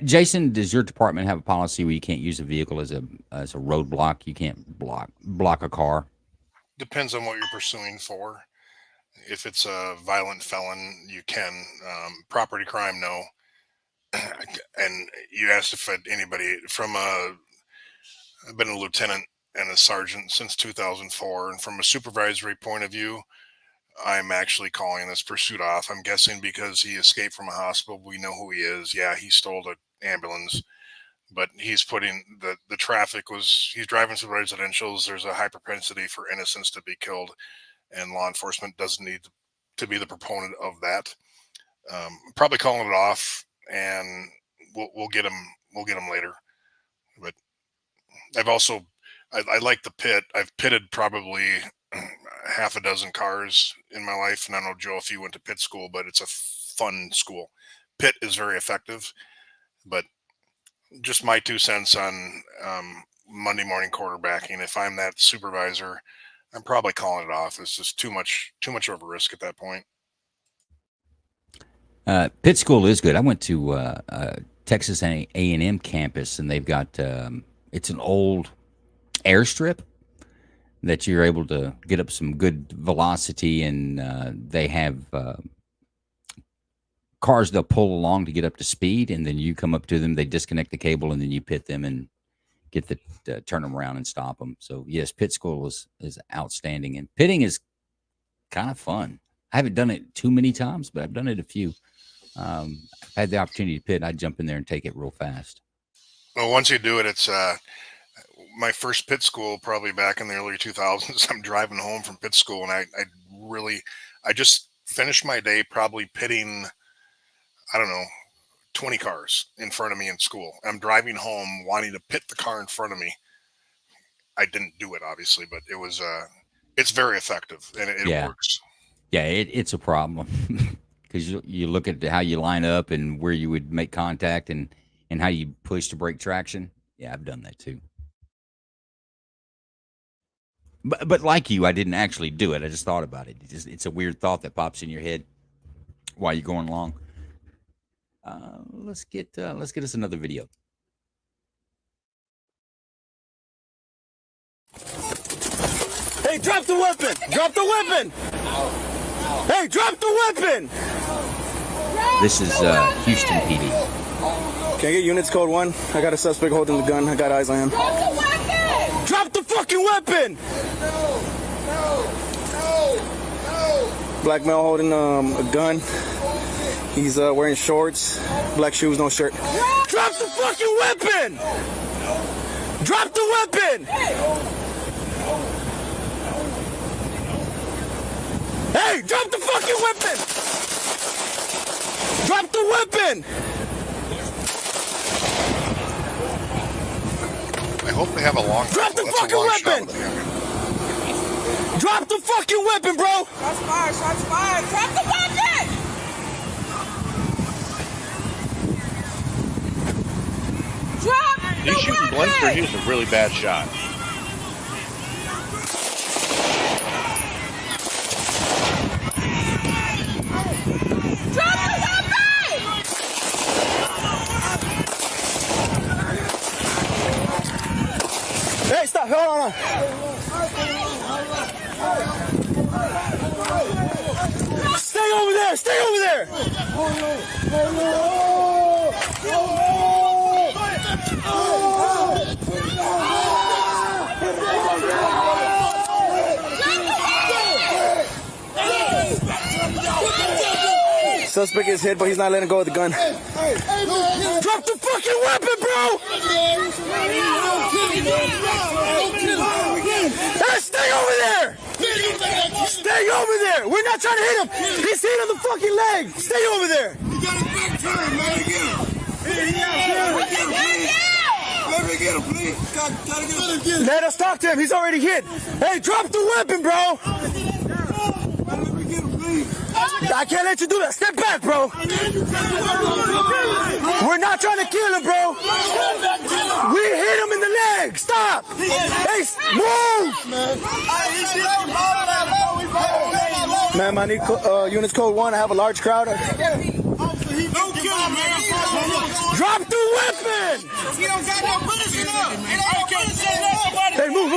Jason, does your department have a policy where you can't use a vehicle as a roadblock? You can't block a car. Depends on what you're pursuing for. If it's a violent felon, you can. Property crime, no. And you asked if anybody from I've been a lieutenant and a sergeant since 2004, and from a supervisory point of view, I'm actually calling this pursuit off. I'm guessing because he escaped from a hospital. We know who he is. Yeah, he stole an ambulance, but he's putting the traffic he's driving through residentials. There's a high propensity for innocents to be killed, and law enforcement doesn't need to be the proponent of that. Probably calling it off, and we'll get him. We'll get him later. But I've also I like the pit. I've pitted probably half a dozen cars in my life, and I don't know, Joe, if you went to pit school, but it's a fun school. Pit is very effective, but just my 2 cents on Monday morning quarterbacking. If I'm that supervisor, I'm probably calling it off. It's just too much of a risk at that point. Pit school is good. I went to Texas A&M campus, and they've got it's an old airstrip that you're able to get up some good velocity, and they have cars they'll pull along to get up to speed, and then you come up to them, they disconnect the cable, and then you pit them and get turn them around and stop them. So yes, pit school is outstanding, and pitting is kind of fun. I haven't done it too many times, but I've done it a few. I've had the opportunity to pit. I'd jump in there and take it real fast. Well, once you do it, it's my first pit school, probably back in the early 2000s. I'm driving home from pit school, and I just finished my day probably pitting, I don't know, 20 cars in front of me in school. I'm driving home wanting to pit the car in front of me. I didn't do it, obviously, but it was it's very effective, and it works. Yeah, it's a problem because you look at how you line up and where you would make contact and how you push to break traction. Yeah, I've done that too. But like you, I didn't actually do it. I just thought about it. It's a weird thought that pops in your head while you're going along. Let's get us another video. Hey, drop the weapon! Drop the weapon! Hey, drop the weapon! This is Houston PD. Can I get units code 1? I got a suspect holding the gun. I got eyes on him. Drop the fucking weapon! Black male holding a gun. He's wearing shorts, black shoes, no shirt. Drop the fucking weapon! Drop the weapon! Hey, drop the fucking weapon! Drop the weapon! I hope they have a long. Drop the fucking weapon! Drop the fucking weapon, bro! Shots fired, shots fired! Drop the weapon! Drop the He's shooting blanks or he's a really bad shot. Drop the weapon! Hey, stop! Hold on. Stay over there! Stay over there! Suspect is hit, but he's not letting go of the gun. Drop the fucking weapon, bro! Hey, stay over there! Stay over there! We're not trying to hit him! He's hit on the fucking leg! Stay over there! You got his back turned, man! Get him, please! Let us talk to him, he's already hit! Hey, drop the weapon, bro! I can't let you do that. Step back, bro. We're not trying to kill him, bro. We hit him in the leg. Stop. Hey, move. Ma'am, I need units code 1. I have a large crowd. Drop the weapon. He don't got no bullets in him. Hey, move.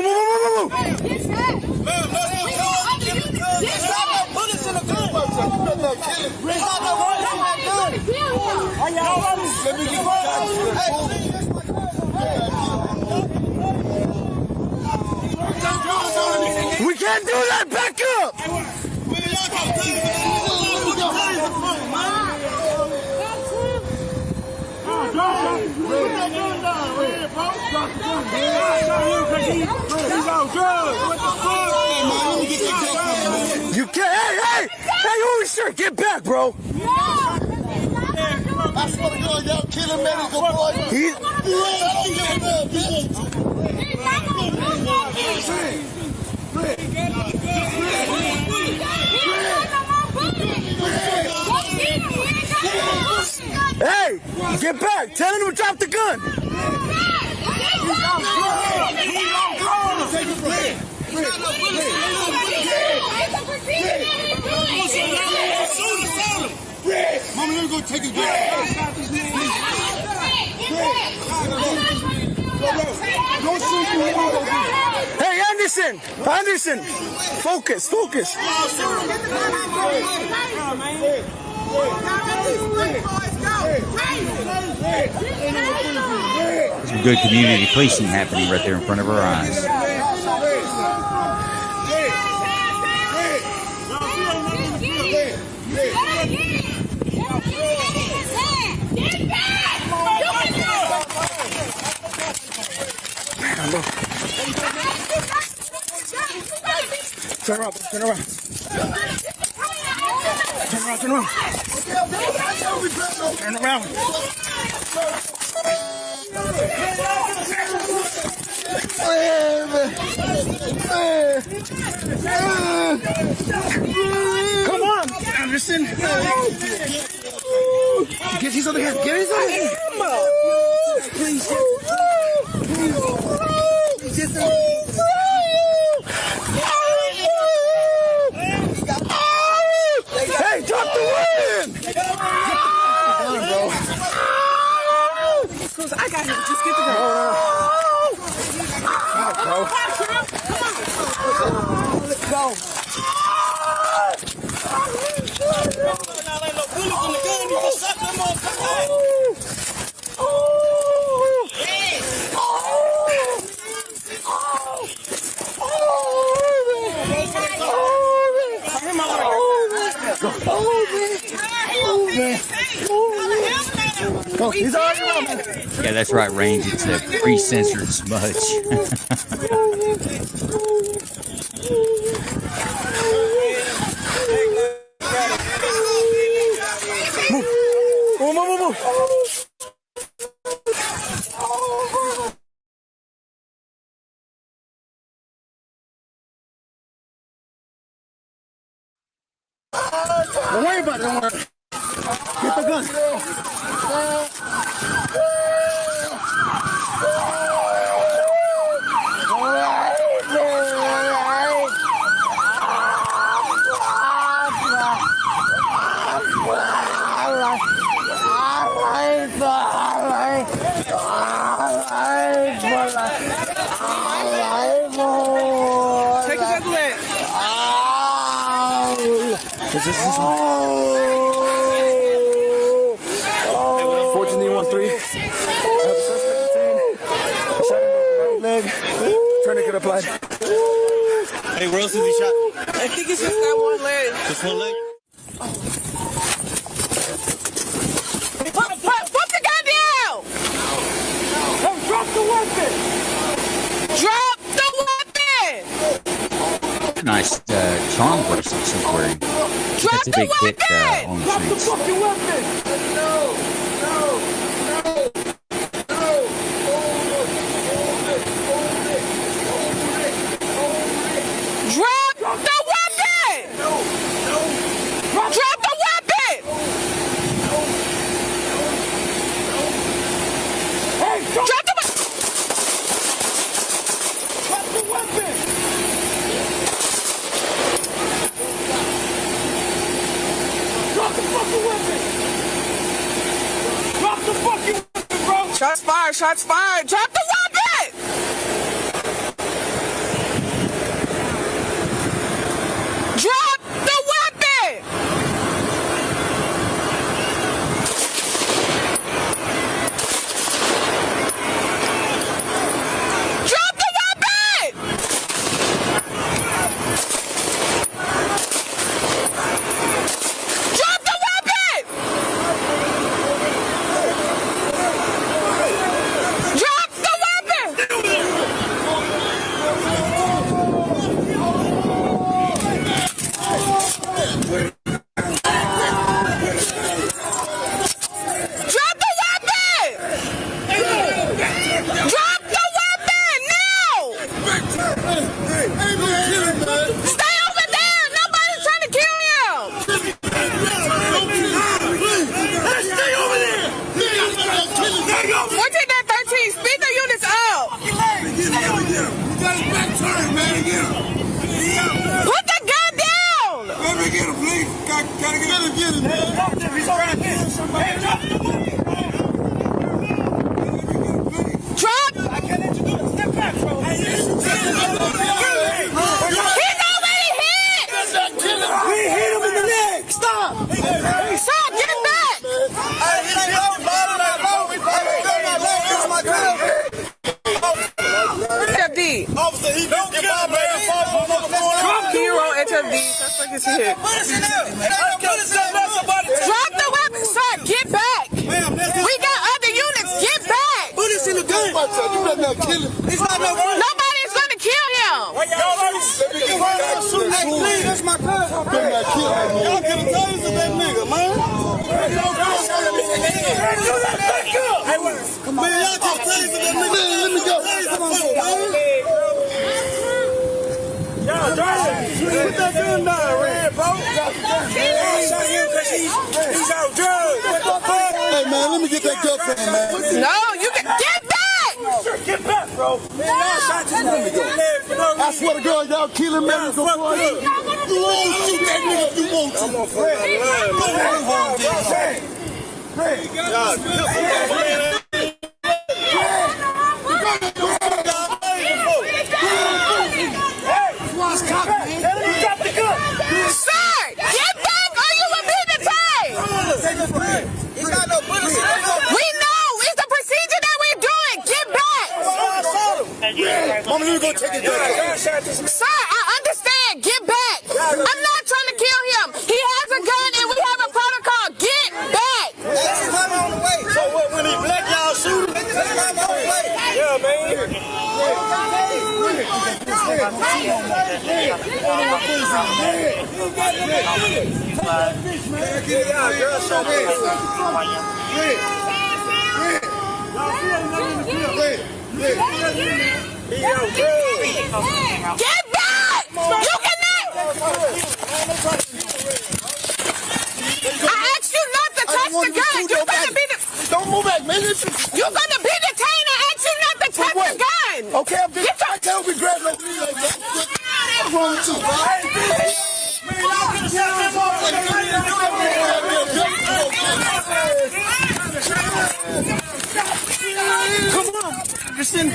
We can't do that. Back up. You can't. Hey, holy shit, get back, bro. I swear to God, y'all killing medical boy. Hey, get back. Tell him to drop the gun. Mama, let me go take a gun. Hey, Anderson, focus. Some good community policing happening right there in front of our eyes. Turn around. Come on, Anderson. Get his other hand. Please. Hey, drop the weapon! I got him. Just get the gun. Come on, bro. Now let no bullets in the gun. You just shot that motherfucker. He's already around, man. Yeah, that's right, Range. It's a pre-censored smudge. Move. Don't worry about it, don't worry. Get the gun. Take us out the way. Position. 14-13. Leg. Tourniquet applied. Hey, where else is he shot? I think it's just that one leg. Just one leg? Put the gun down! Hey, drop the weapon! Drop the weapon! Nice charm bracelet she's wearing. That's a big hit on the Drop the streets. fucking weapon! Drop the weapon! Drop the weapon! Hey, drop the weapon! Drop the weapon! Drop the fucking weapon! Drop the fucking weapon, bro! Shots fired, shots fired! Drop the weapon! Drop the weapon! Drop the weapon! Drop the weapon! Drop the weapon! Drop the weapon! Drop the weapon now! Stay over there! Nobody's trying to kill him! Stay over there! 14-13, speed the units up! Put the gun down! Let me get him, please. Gotta get him, man. He's trying to kill somebody. Drop! I can't let you do it. Step back, bro. He's already hit! We hit him in the leg. Stop! Stop! Get him back! HFD. Officer, he don't get my man. Hero HFD. That's like his hit. Drop the weapon, sir. Get back. We got other units. Get back. Put this in the gun. You better not kill him. He's not no good. Nobody's going to kill him. That's my cousin. You better not kill him. Y'all can taser that nigga, man. Come on, y'all can taser that nigga. Let me go. Come on, y'all drive. Put that gun down, Red, bro. I shot him because he's out drugs. What the fuck? Hey, man, let me get that gun from him, man. No, you can get back. Get back, bro. Man, y'all shot you. Let me go. I swear to God, y'all killing me. You won't shoot that nigga if you want to. I'm gonna fuck that line. He's got no bullets. We know. It's the procedure that we're doing. Get back. Mama, you gonna take it down. Sir, I understand. Get back. I'm not trying to kill him. He has a gun and we have a protocol. Get back. On the way. So what, when he black, y'all shoot him? Yeah, man. Get back! You cannot! I asked you not to touch the gun. You're gonna be Don't move back, man. You're gonna be detained. I asked you not to touch the gun. Okay, I'm just. I can't be grabbing no knee like that. What's wrong with you, Come on. Just in.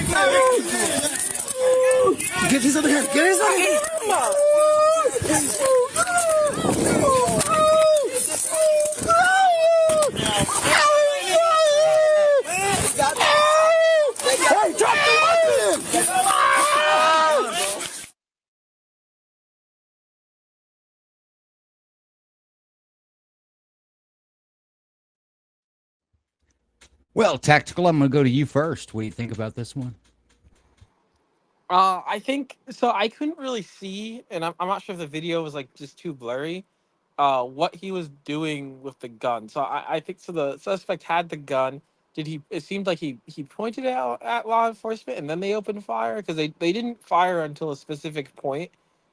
Get his other hand. Get his other hand. Hey, drop the weapon! Well, Tactical, I'm going to go to you first. What do you think about this one? I think so. I couldn't really see, and I'm not sure if the video was like just too blurry. What he was doing with the gun. So I think so. The suspect had the gun. Did he? It seemed like he pointed it out at law enforcement, and then they opened fire because they didn't fire until a specific point,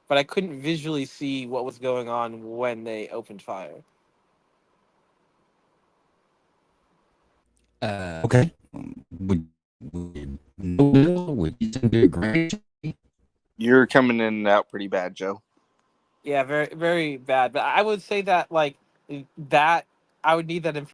but I couldn't visually see what was going on when they opened fire. Okay. Would you agree? You're coming in and out pretty bad, Joe. Yeah, very very bad. But I would say that like that I would need that information.